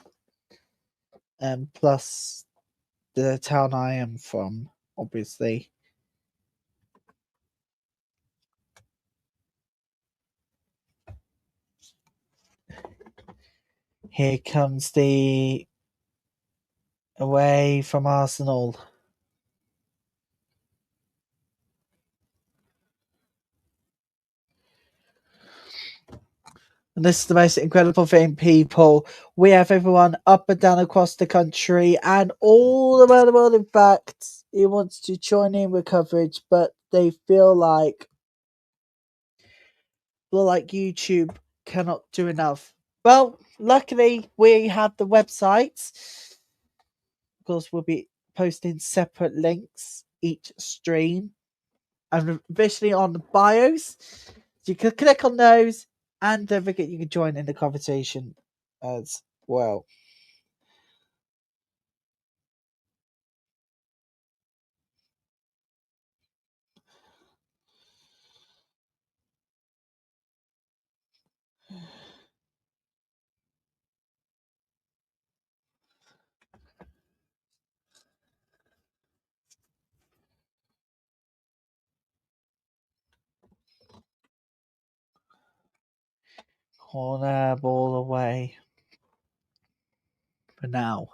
plus the town I am from, obviously. Here comes the away from Arsenal. And this is the most incredible thing, people. We have everyone up and down across the country and all around the world, in fact, who wants to join in with coverage, but they feel like YouTube cannot do enough. Well, luckily, we have the website. Of course, we'll be posting separate links each stream and visually on the bios. So you can click on those and don't forget you can join in the conversation as well. Corner ball away for now.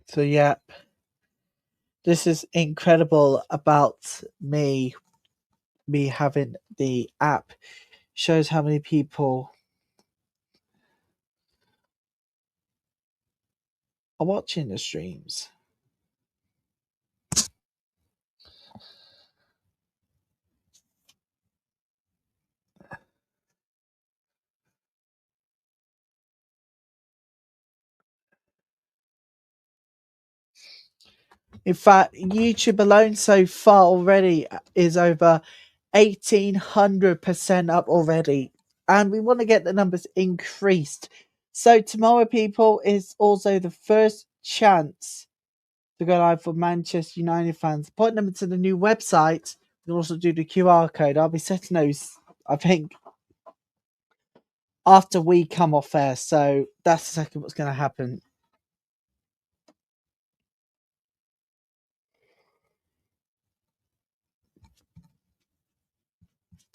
So yeah, this is incredible about me having the app. Shows how many people are watching the streams. In fact, YouTube alone so far already is over 1800% up already, and we want to get the numbers increased. So tomorrow, people, is also the first chance to go live for Manchester United fans. Point them to the new website. We'll also do the QR code. I'll be setting those, I think, after we come off air. So that's exactly what's going to happen.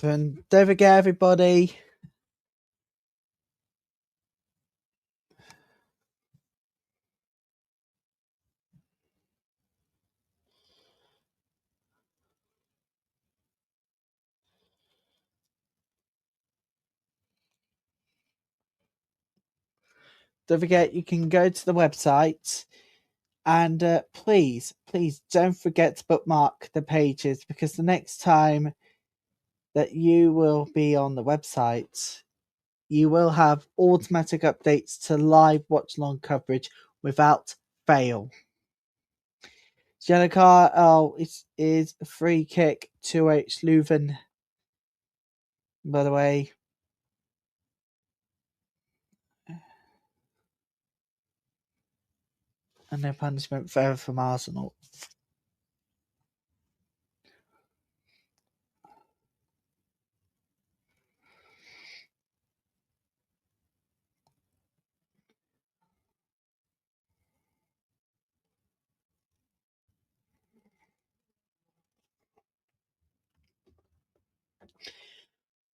And don't forget, everybody, don't forget you can go to the website and please don't forget to bookmark the pages, because the next time that you will be on the website, you will have automatic updates to live watch along coverage without fail. Jenica, it is a free kick to OH Leuven, by the way. And no punishment further from Arsenal.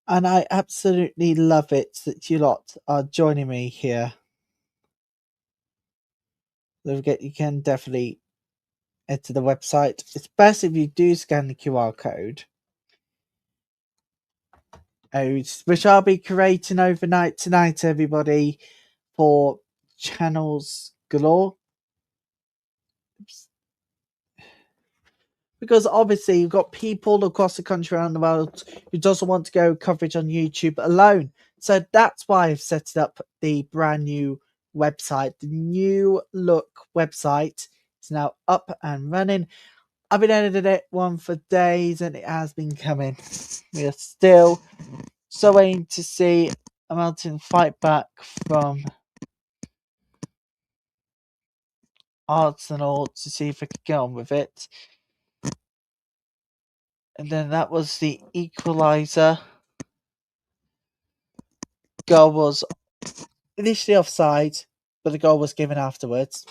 And I absolutely love it that you lot are joining me here. Don't forget, you can definitely head to the website. It's best if you do scan the QR code, which I'll be creating overnight tonight, everybody, for channels galore. Because obviously you've got people across the country, around the world, who doesn't want to go coverage on YouTube alone. So that's why I've set up the brand new website. The new look website is now up and running. I've been editing it one for days and it has been coming. We are still so waiting to see a mountain fight back from Arsenal to see if I could get on with it. And then that was the equaliser. Goal was initially offside, but the goal was given afterwards.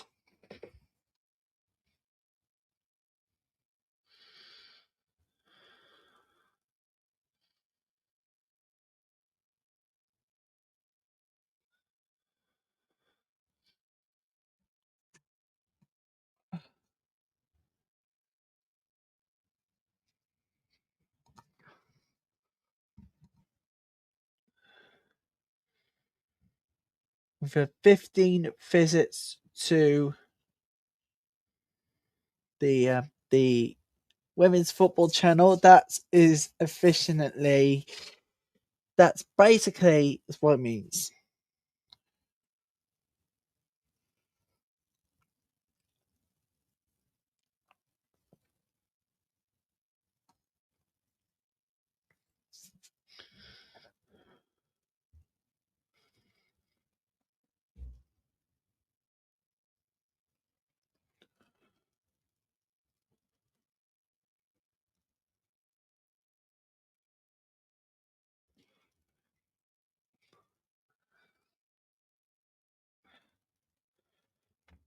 with 15 visits to the women's football channel. That is efficiently. That's basically what it means.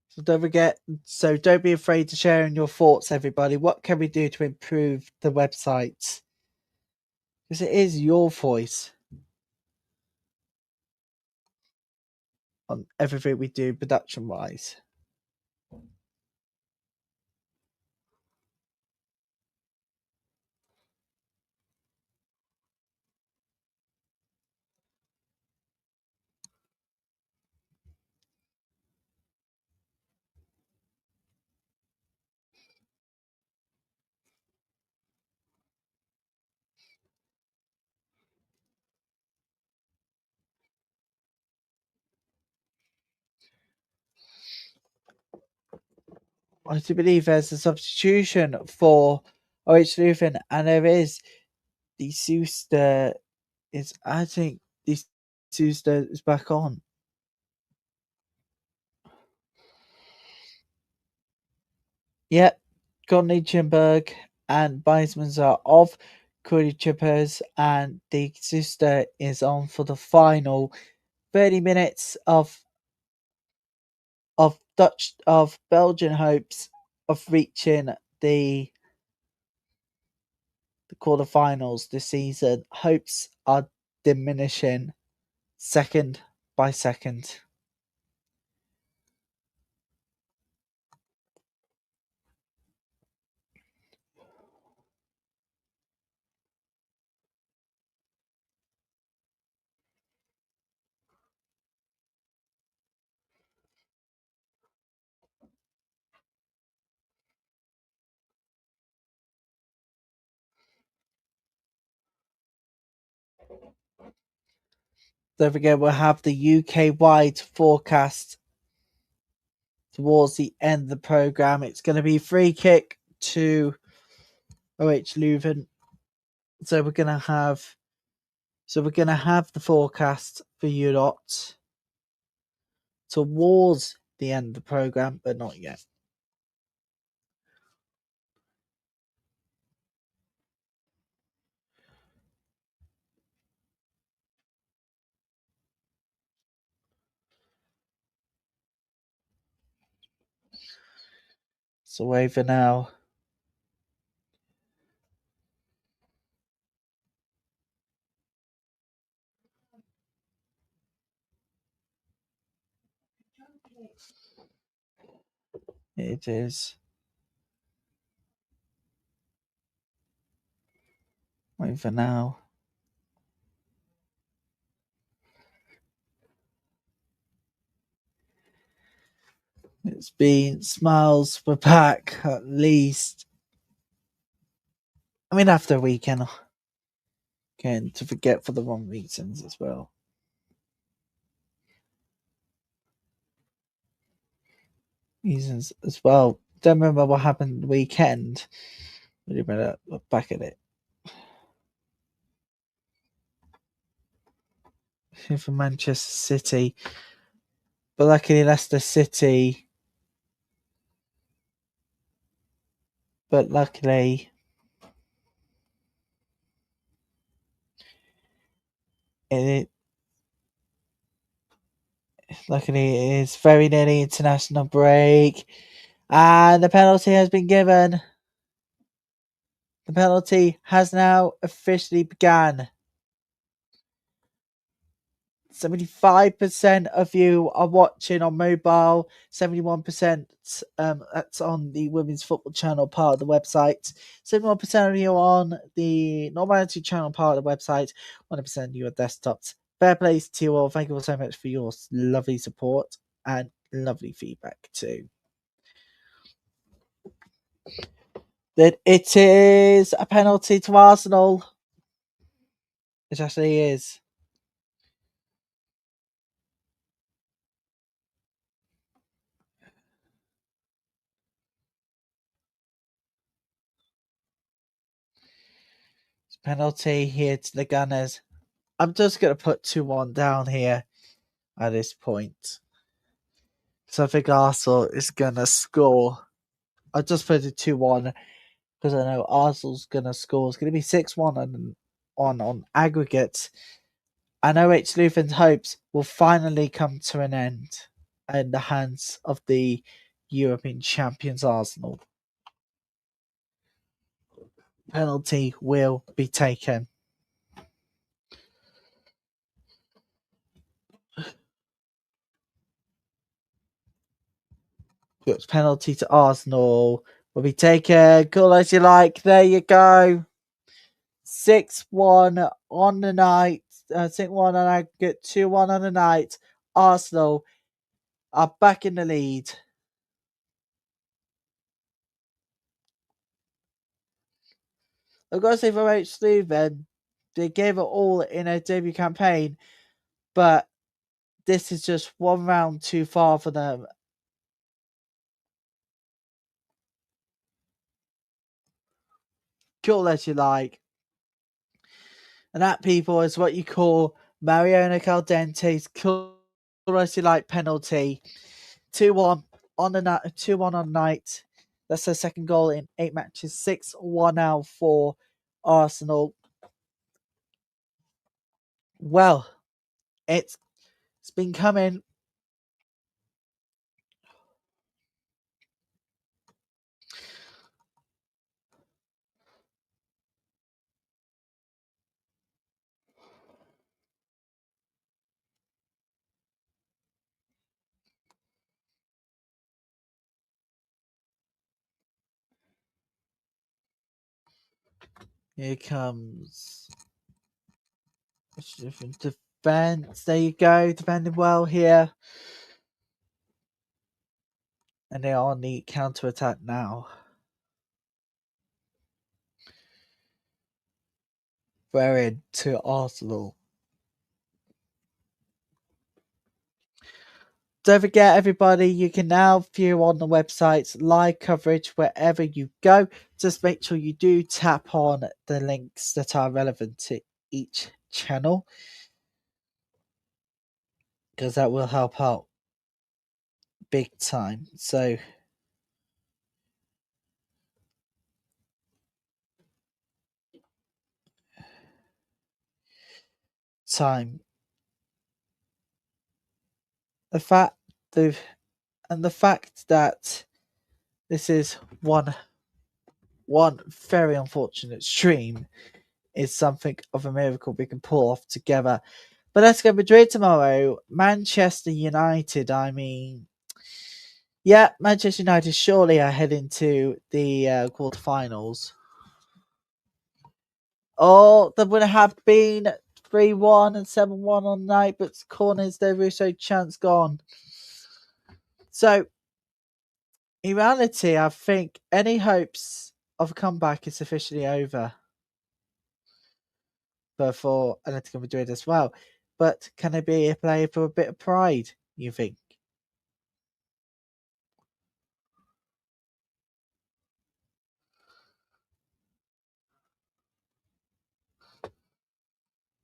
So don't forget. So don't be afraid to share your thoughts, everybody. What can we do to improve the website? Because it is your voice on everything we do production wise. I do believe there's a substitution for OH Leuven, and there is the Souster is. I think the Souster is back on. Yep, Courtney Chimberg and Beismans are off. Cody Chippers and the Souster is on for the final 30 minutes of Belgian hopes of reaching the quarterfinals this season. Hopes are diminishing second by second. Don't forget, we'll have the UK-wide forecast towards the end of the programme. It's going to be free kick to OH Leuven. So we're going to have the forecast for you lot towards the end of the programme, but not yet. So over now. It is over now. It's been smiles were back at least. I mean, after a weekend, again, to forget for the wrong reasons as well. Reasons as well. Don't remember what happened the weekend. Really better look back at it. For Manchester City, but luckily Leicester City. But luckily, it is very nearly international break, and the penalty has been given. The penalty has now officially begun. 75% of you are watching on mobile. 71% that's on the Women's Football Channel part of the website. 71% of you on the Normality Channel part of the website. 100% of you are desktops. fair play to you all. Thank you all so much for your lovely support and lovely feedback too. That it is a penalty to Arsenal. It actually is. It's a penalty here to the Gunners. I'm just going to put 2-1 down here at this point. So I think Arsenal is going to score. I just put it 2-1 because I know Arsenal's going to score. It's going to be 6-1 on aggregate. And OH Leuven's hopes will finally come to an end in the hands of the European champions Arsenal. Penalty will be taken. Good penalty to Arsenal will be taken. Call as you like. There you go. 6-1 on the night. 6-1 on aggregate. 2-1 on the night. Arsenal are back in the lead. I've got to say for OH Leuven, they gave it all in their debut campaign, but this is just one round too far for them. Call as you like. And that, people, is what you call Mariano Caldente's call as you like penalty. 2-1 on the night. 2-1 on night. That's their second goal in 8 matches. 6-1 now for Arsenal. Well, it's been coming. Here comes different defense. There you go, defending well here. And they are on the counter attack now. Very to Arsenal. Don't forget, everybody, you can now view on the website's live coverage wherever you go. Just make sure you do tap on the links that are relevant to each channel, because that will help out big time. So, time. The fact that this is one very unfortunate stream is something of a miracle we can pull off together. But let's go Madrid tomorrow. Manchester United. I mean, yeah, Manchester United surely are heading to the quarterfinals. Oh, there would have been 3-1 and 7-1 on night, but corners, their Russo chance gone. So, in reality, I think any hopes of a comeback is officially over. But for Atletico Madrid as well. But can it be a play for a bit of pride, you think?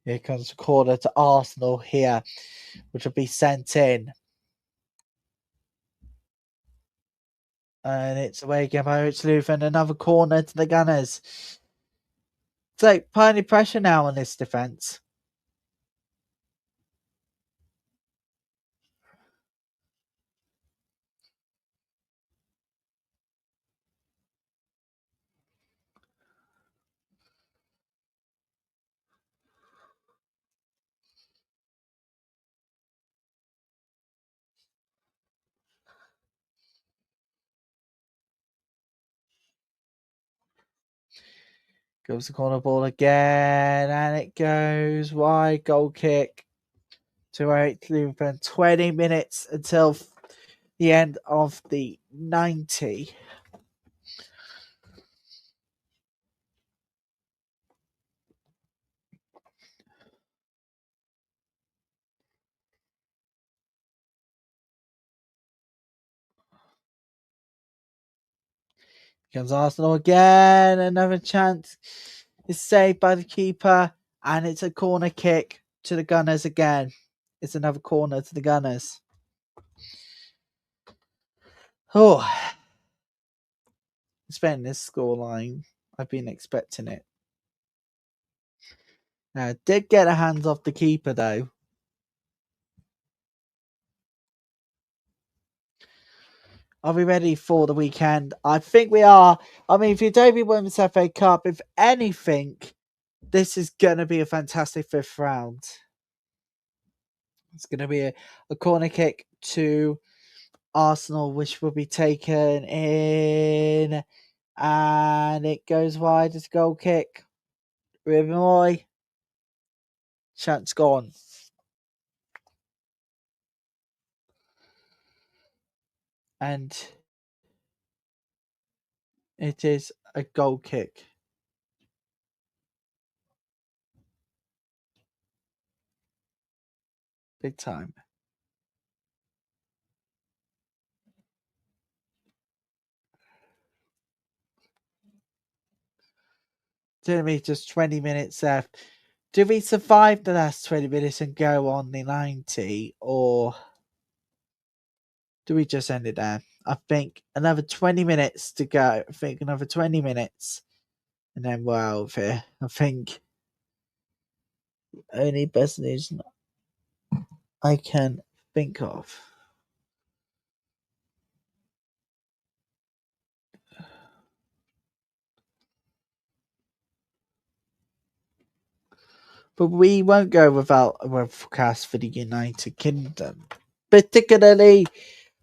Here comes the corner to Arsenal here, which will be sent in. And it's away again by OH Leuven. Another corner to the Gunners. So, plenty pressure now on this defence. Goes the corner ball again, and it goes wide. Goal kick. to OH Leuven. 20 minutes until the end of the 90. Comes Arsenal again. Another chance is saved by the keeper. And it's a corner kick to the Gunners again. It's another corner to the Gunners. Oh, it's been this scoreline. I've been expecting it. Now, did get a hands off the keeper though. Are we ready for the weekend? I think we are. I mean, for Derby Women's FA Cup, if anything, this is going to be a fantastic fifth round. It's going to be a corner kick to Arsenal, which will be taken in. And it goes wide. It's a goal kick. Riboy. Chance gone. And it is a goal kick. Big time. Only just 20 minutes left. Do we survive the last 20 minutes and go on the 90, or do we just end it there? I think another 20 minutes to go. I think another 20 minutes, and then we're out of here. I think only person I can think of. But we won't go without a web forecast for the United Kingdom. Particularly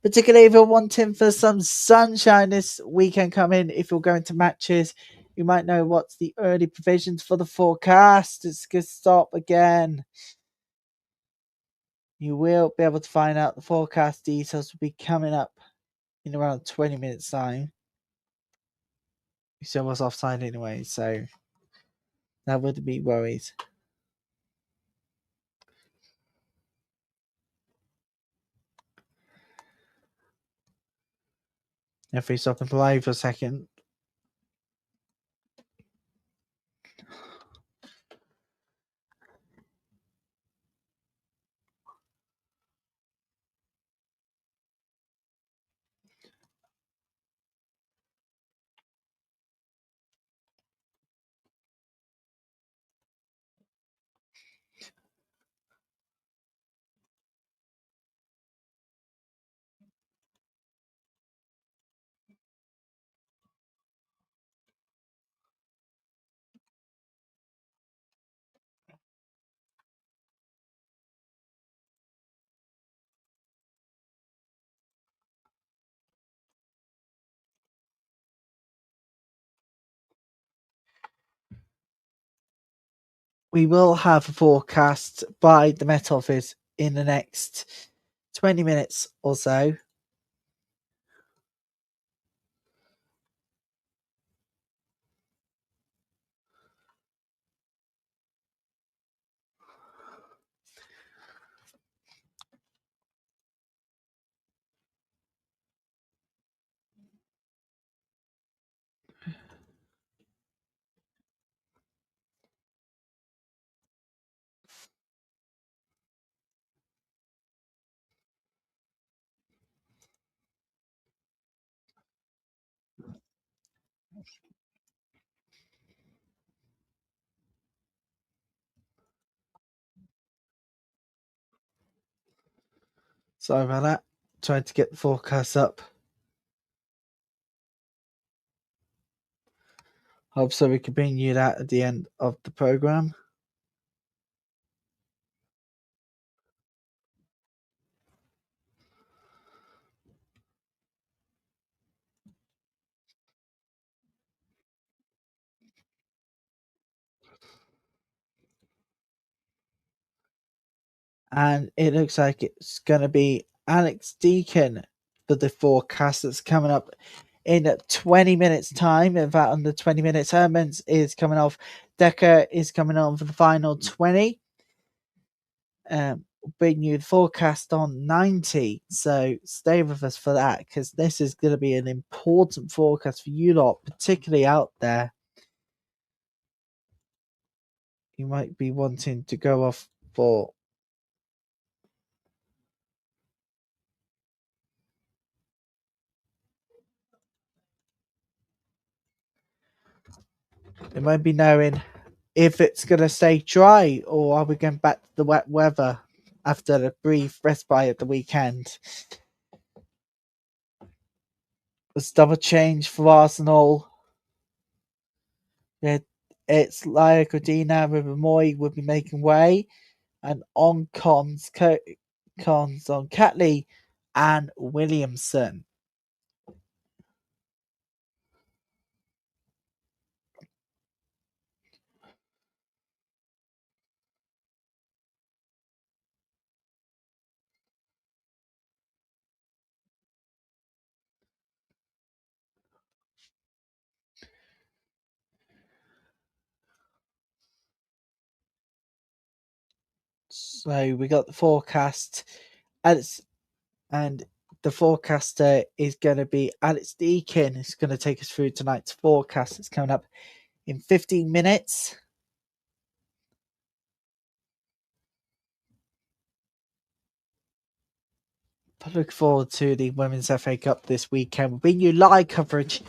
if you're wanting for some sunshine this weekend coming, if you're going to matches, you might know what's the early provisions for the forecast. It's going to stop again. You will be able to find out the forecast details will be coming up in around 20 minutes time. We still was offside anyway, so that wouldn't be worried. If we stop and play for a second. We will have a forecast by the Met Office in the next 20 minutes or so. Sorry about that. Trying to get the forecast up. Hope so we can bring you that at the end of the program. And it looks like it's going to be Alex Deacon for the forecast that's coming up in 20 minutes' time. In fact, under 20 minutes, Hermans is coming off. Decker is coming on for the final 20. Bring you the forecast on 90. So stay with us for that, because this is going to be an important forecast for you lot, particularly out there. You might be wanting to go off for it might be knowing if it's going to stay dry or are we going back to the wet weather after the brief respite at the weekend. It's double change for Arsenal. It's Laia Cordina with Moy will be making way, and on cons on Catley and Williamson. So we got the forecast, and the forecaster is going to be Alex Deakin. Who's going to take us through tonight's forecast. It's coming up in 15 minutes. I look forward to the Women's FA Cup this weekend. We'll bring you live coverage.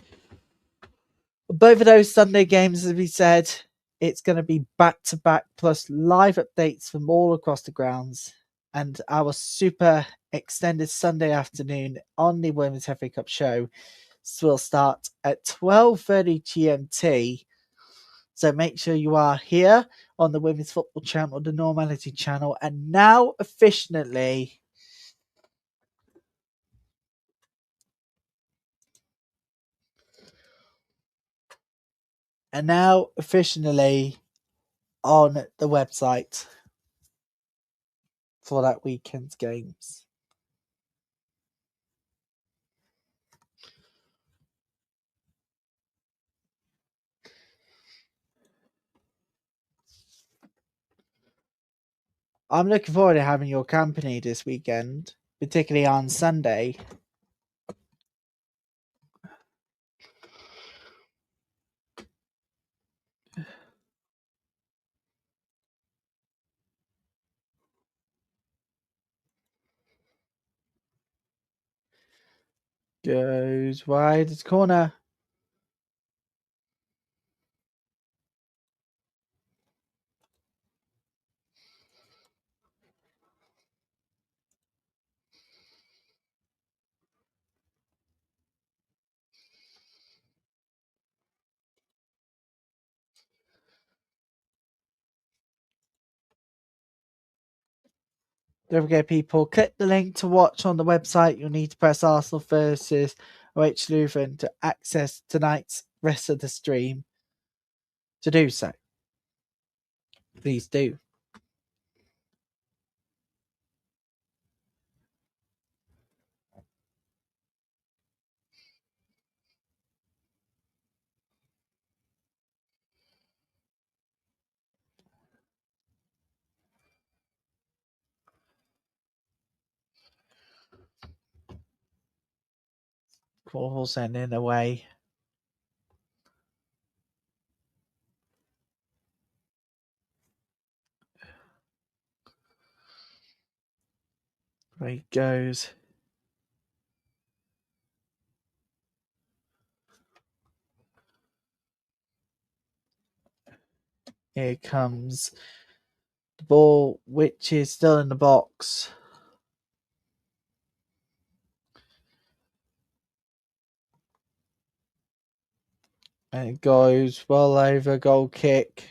Both of those Sunday games, as we said, it's going to be back-to-back plus live updates from all across the grounds. And our super extended Sunday afternoon on the Women's FA Cup show will start at 12:30 GMT. So make sure you are here on the Women's Football Channel, the Normality Channel, and now officially on the website for that weekend's games. I'm looking forward to having your company this weekend, particularly on Sunday. Goes wide, it's corner. Don't forget, people, click the link to watch on the website. You'll need to press Arsenal versus OH Leuven to access tonight's rest of the stream. To do so, please do. Call sending away. There he goes. Here comes the ball, which is still in the box. And it goes well over, goal kick.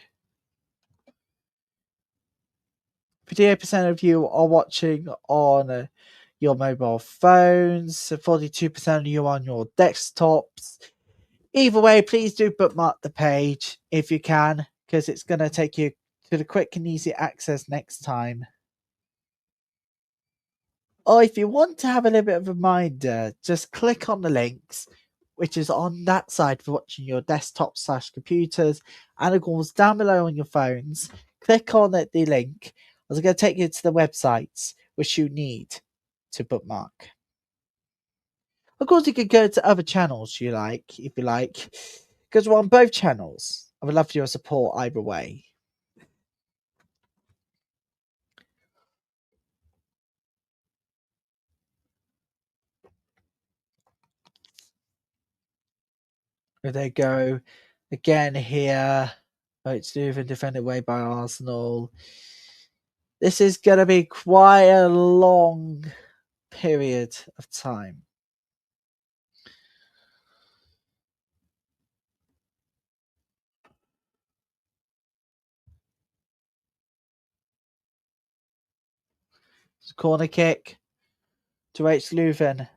58% of you are watching on your mobile phones, 42% of you on your desktops. Either way, please do bookmark the page if you can, because it's going to take you to the quick and easy access next time. Or if you want to have a little bit of a reminder, just click on the links, which is on that side for watching your desktop/computers, and of course down below on your phones. Click on the link. It's going to take you to the websites which you need to bookmark. Of course, you could go to other channels if you like, because we're on both channels. I would love your support either way. There they go again here. OH Leuven defended away by Arsenal. This is going to be quite a long period of time. It's a corner kick to OH Leuven.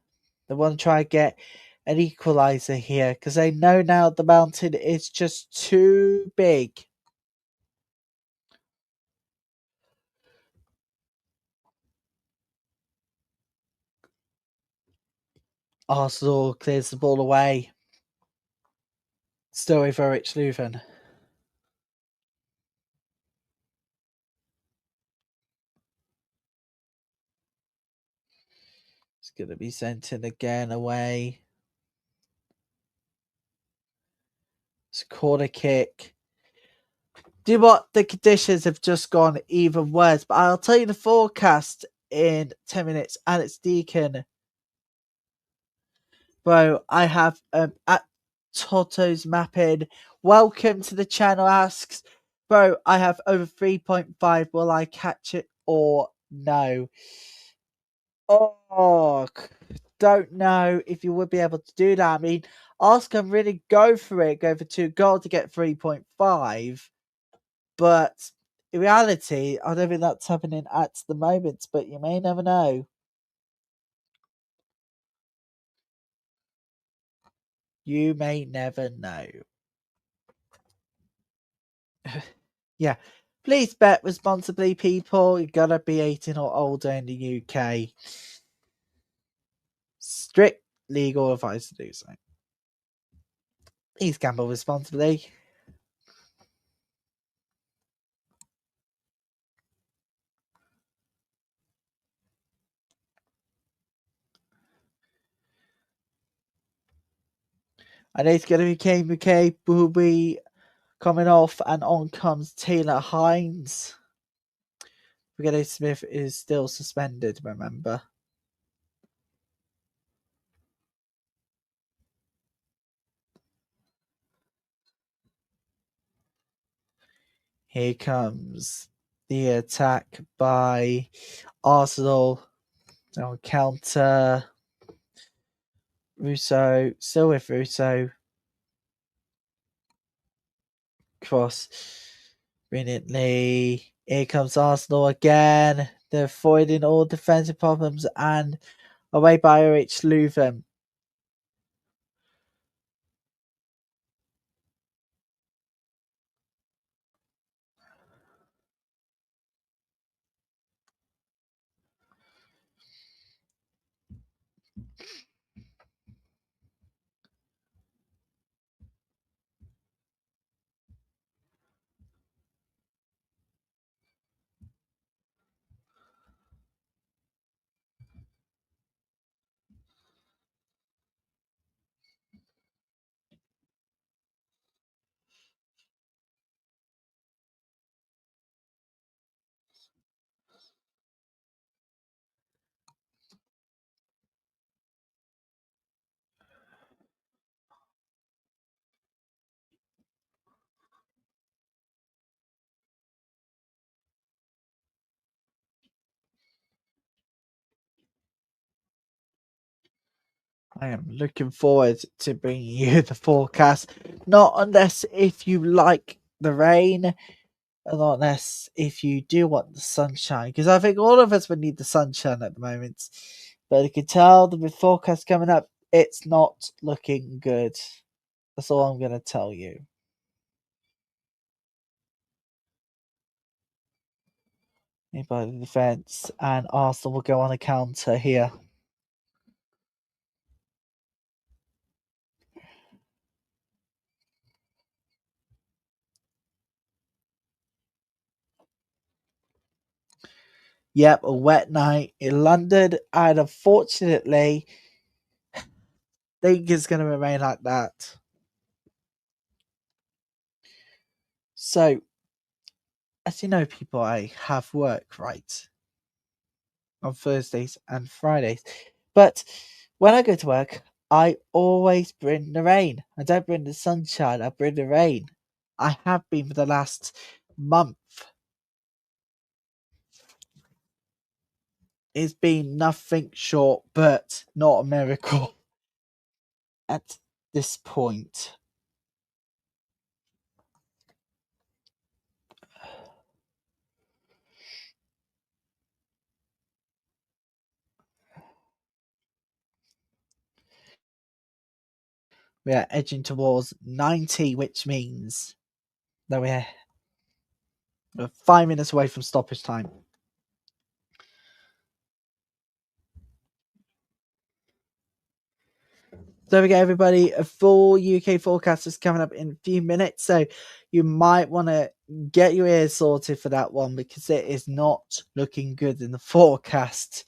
They want to try and get an equaliser here because they know now the mountain is just too big. Arsenal clears the ball away. Still with OH Leuven. It's going to be sent in again away. It's a corner kick. Do you know what? The conditions have just gone even worse. But I'll tell you the forecast in 10 minutes. Alex Deacon. Bro, I have at Toto's mapping. Welcome to the channel. Asks, bro, I have over 3.5. Will I catch it or no? Oh, don't know if you would be able to do that. I mean, Arsenal can really go for it, go for 2 goals to get 3.5. But in reality, I don't think that's happening at the moment, but you may never know. You may never know. Yeah. Please bet responsibly, people. You gotta be 18 or older in the UK. Strict legal advice to do so. Please gamble responsibly. And it's going to be KMK, Booby coming off, and on comes Taylor Hines. Spaghetti Smith is still suspended, remember. Here comes the attack by Arsenal. On counter. Russo, still with Russo. Cross brilliantly. Here comes Arsenal again. They're avoiding all defensive problems and away by OH Leuven. I am looking forward to bringing you the forecast. Not unless if you like the rain, and not unless if you do want the sunshine. Because I think all of us would need the sunshine at the moment. But you can tell the forecast coming up, it's not looking good. That's all I'm going to tell you. by the defence, and Arsenal will go on a counter here. Yep, a wet night in London, and unfortunately, I think it's going to remain like that. So, as you know, people, I have work, right? On Thursdays and Fridays. But when I go to work, I always bring the rain. I don't bring the sunshine, I bring the rain. I have been for the last month. It's been nothing short, but not a miracle at this point. We are edging towards 90, which means that we're 5 minutes away from stoppage time. Don't forget, everybody, a full UK forecast is coming up in a few minutes, so you might want to get your ears sorted for that one because it is not looking good in the forecast.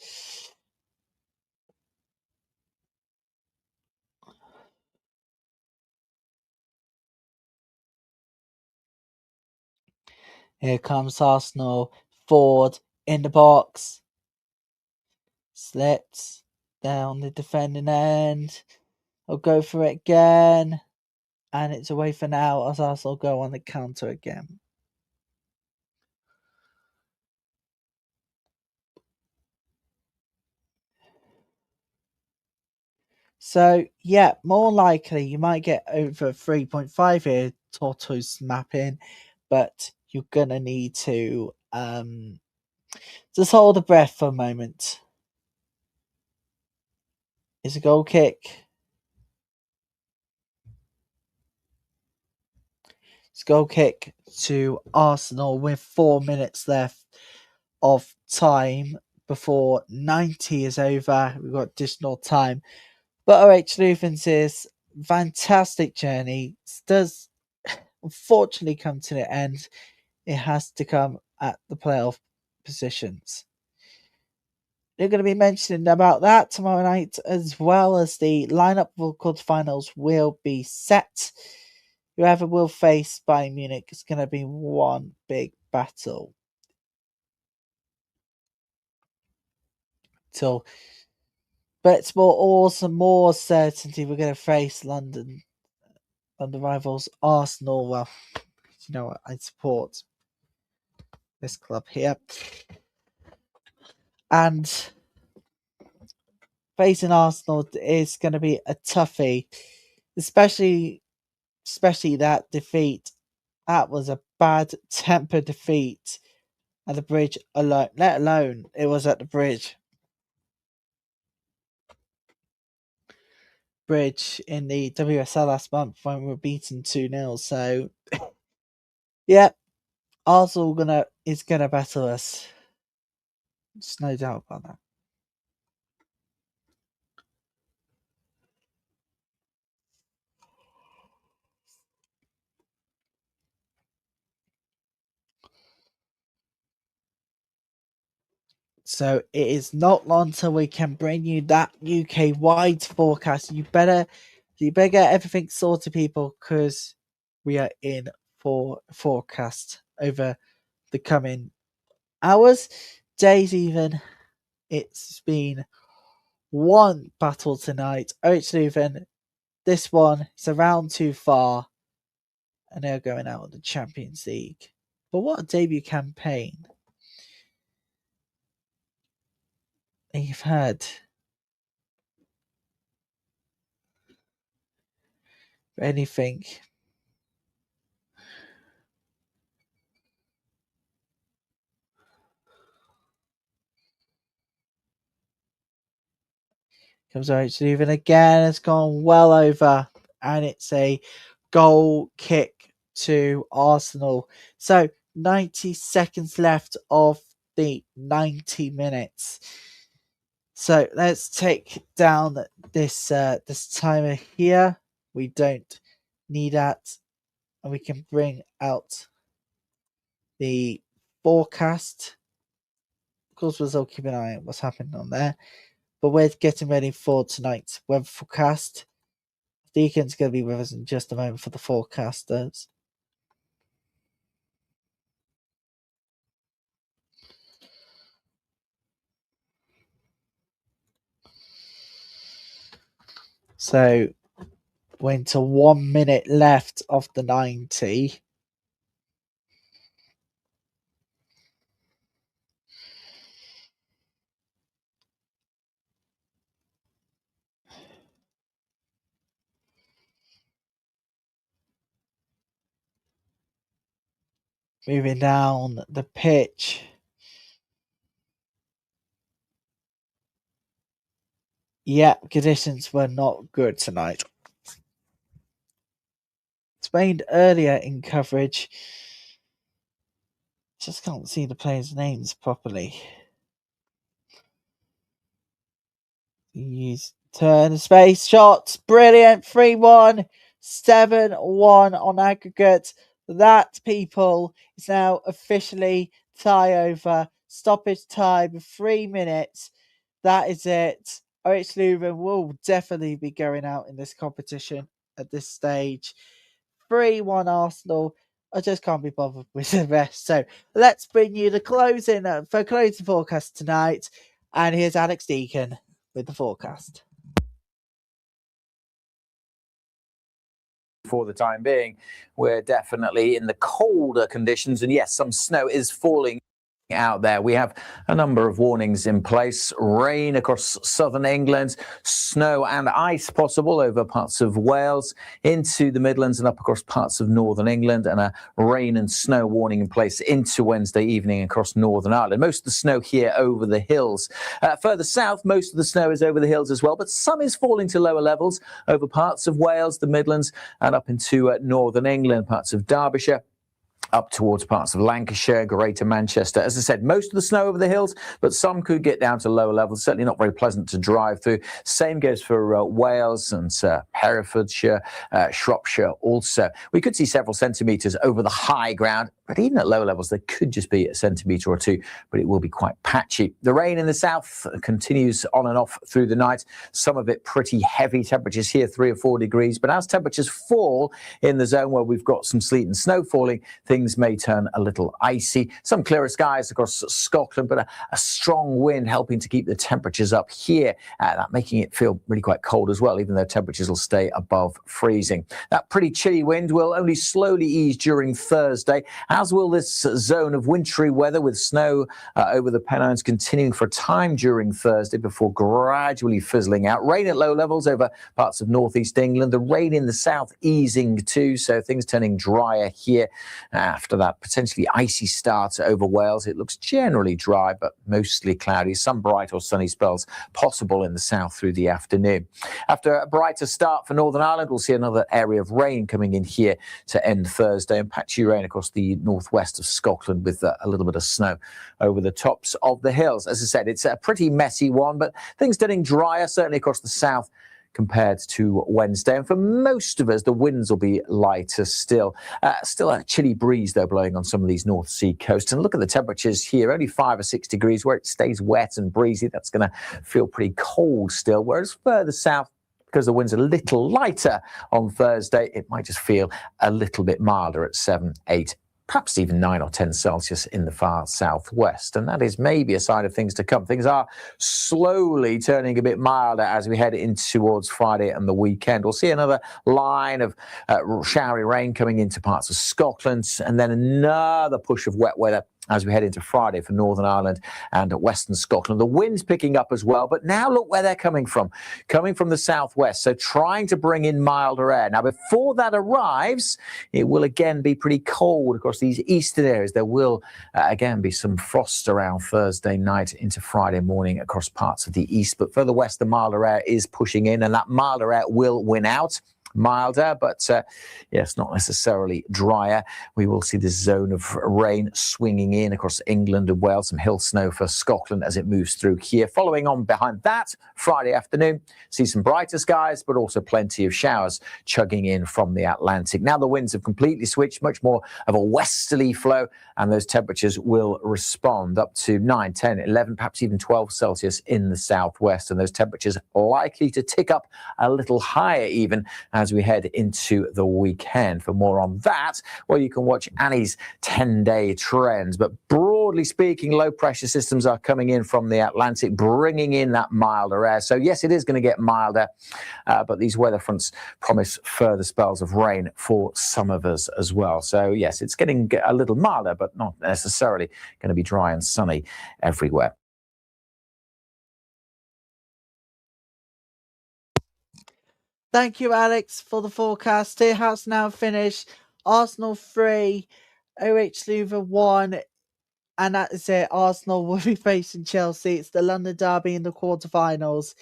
Here comes Arsenal. Ford in the box. Slips down the defending end. I'll go for it again. And it's away for now as Arsenal go on the counter again. So, yeah, more likely you might get over 3.5 here, Toto's mapping, but you're going to need to just hold the breath for a moment. It's a goal kick. It's a goal kick to Arsenal with 4 minutes left of time before 90 is over. We've got additional time. But OH Leuven's fantastic journey does unfortunately come to the end. It has to come at the playoff positions. They're going to be mentioning about that tomorrow night, as well as the lineup for quarterfinals will be set. Whoever will face Bayern Munich is going to be one big battle. But it's more certainty we're going to face London rivals Arsenal. Well, you know what, I support this club here. And facing Arsenal is going to be a toughie, especially that defeat. That was a bad temper defeat at the bridge alone, let alone it was at the bridge in the WSL last month when we were beaten 2-0. So yeah, Arsenal is gonna battle us. There's no doubt about that. So it is not long till we can bring you that UK wide forecast. You better get everything sorted, people, because we are in for forecast over the coming hours, days even. It's been one battle tonight. OH Leuven, this one is a round too far, and they're going out of the Champions League. But what a debut campaign they've had. Anything. Comes OH Leuven again. It's gone well over, and it's a goal kick to Arsenal. So 90 seconds left of the 90 minutes. So let's take down this this timer here. We don't need that, and we can bring out the forecast. Of course, we'll still keep an eye on what's happening on there. But we're getting ready for tonight's weather forecast. Deacon's going to be with us in just a moment for the forecasters. So we're into 1 minute left of the 90. Moving down the pitch. Yeah, conditions were not good tonight. Explained earlier in coverage. Just can't see the players' names properly. Use turn space shots. Brilliant. 3-1. 7-1 on aggregate. That, people, is now officially tie over. Stoppage time, 3 minutes. That is it. OH Leuven will definitely be going out in this competition at this stage. 3-1 Arsenal. I just can't be bothered with the rest. So let's bring you the closing forecast tonight. And here's Alex Deacon with the forecast. For the time being, we're definitely in the colder conditions, and yes, some snow is falling out there. We have a number of warnings in place. Rain across southern England, snow and ice possible over parts of Wales, into the Midlands and up across parts of northern England, and a rain and snow warning in place into Wednesday evening across Northern Ireland. Most of the snow here over the hills. Further south, most of the snow is over the hills as well, but some is falling to lower levels over parts of Wales, the Midlands, and up into northern England, parts of Derbyshire, up towards parts of Lancashire, Greater Manchester. As I said, most of the snow over the hills, but some could get down to lower levels. Certainly not very pleasant to drive through. Same goes for Wales and Herefordshire, Shropshire also. We could see several centimetres over the high ground, but even at lower levels, there could just be a centimetre or two, but it will be quite patchy. The rain in the south continues on and off through the night. Some of it pretty heavy. Temperatures here 3 or 4 degrees, but as temperatures fall in the zone where we've got some sleet and snow falling, things may turn a little icy. Some clearer skies across Scotland, but a strong wind helping to keep the temperatures up here, that making it feel really quite cold as well, even though temperatures will stay above freezing. That pretty chilly wind will only slowly ease during Thursday, as will this zone of wintry weather with snow over the Pennines continuing for a time during Thursday before gradually fizzling out. Rain at low levels over parts of northeast England. The rain in the south easing too, so things turning drier here. After that potentially icy start over Wales, it looks generally dry but mostly cloudy. Some bright or sunny spells possible in the south through the afternoon. After a brighter start for Northern Ireland, we'll see another area of rain coming in here to end Thursday, and patchy rain across the northwest of Scotland with a little bit of snow over the tops of the hills. As I said, it's a pretty messy one, but things getting drier, certainly across the south compared to Wednesday. And for most of us, the winds will be lighter still. Still a chilly breeze, though, blowing on some of these North Sea coasts. And look at the temperatures here, only 5 or 6 degrees. Where it stays wet and breezy, that's going to feel pretty cold still. Whereas further south, because the wind's a little lighter on Thursday, it might just feel a little bit milder at 7, 8, perhaps even 9 or 10 Celsius in the far southwest. And that is maybe a sign of things to come. Things are slowly turning a bit milder as we head in towards Friday and the weekend. We'll see another line of showery rain coming into parts of Scotland, and then another push of wet weather as we head into Friday for Northern Ireland and Western Scotland. The wind's picking up as well, but now look where they're coming from the southwest, so trying to bring in milder air. Now, before that arrives, it will again be pretty cold across these eastern areas. There will again be some frost around Thursday night into Friday morning across parts of the east, but further west, the milder air is pushing in, and that milder air will win out. milder, but yes, not necessarily drier. We will see this zone of rain swinging in across England and Wales, some hill snow for Scotland as it moves through here. Following on behind that, Friday afternoon, see some brighter skies, but also plenty of showers chugging in from the Atlantic. Now the winds have completely switched, much more of a westerly flow, and those temperatures will respond up to 9, 10, 11, perhaps even 12 Celsius in the southwest, and those temperatures likely to tick up a little higher even as we head into the weekend. For more on that, well, you can watch Annie's 10-day trends, but broadly speaking, low pressure systems are coming in from the Atlantic, bringing in that milder air. So yes, it is going to get milder, but these weather fronts promise further spells of rain for some of us as well. So yes, it's getting a little milder, but not necessarily going to be dry and sunny everywhere. Thank you, Alex, for the forecast. Steelhouse now finished. Arsenal 3, OH Leuven 1, and that is it. Arsenal will be facing Chelsea. It's the London derby in the quarterfinals.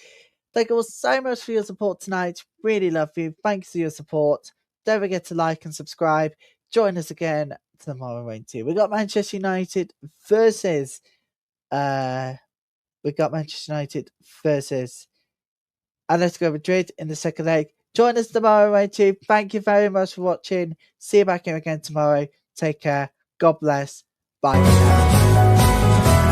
Thank you all so much for your support tonight. Really love you. Thanks for your support. Don't forget to like and subscribe. Join us again tomorrow, won't you? We got Manchester United versus Atletico Madrid in the second leg. Join us tomorrow, won't you? Thank you very much for watching. See you back here again tomorrow. Take care. God bless. Bye for now.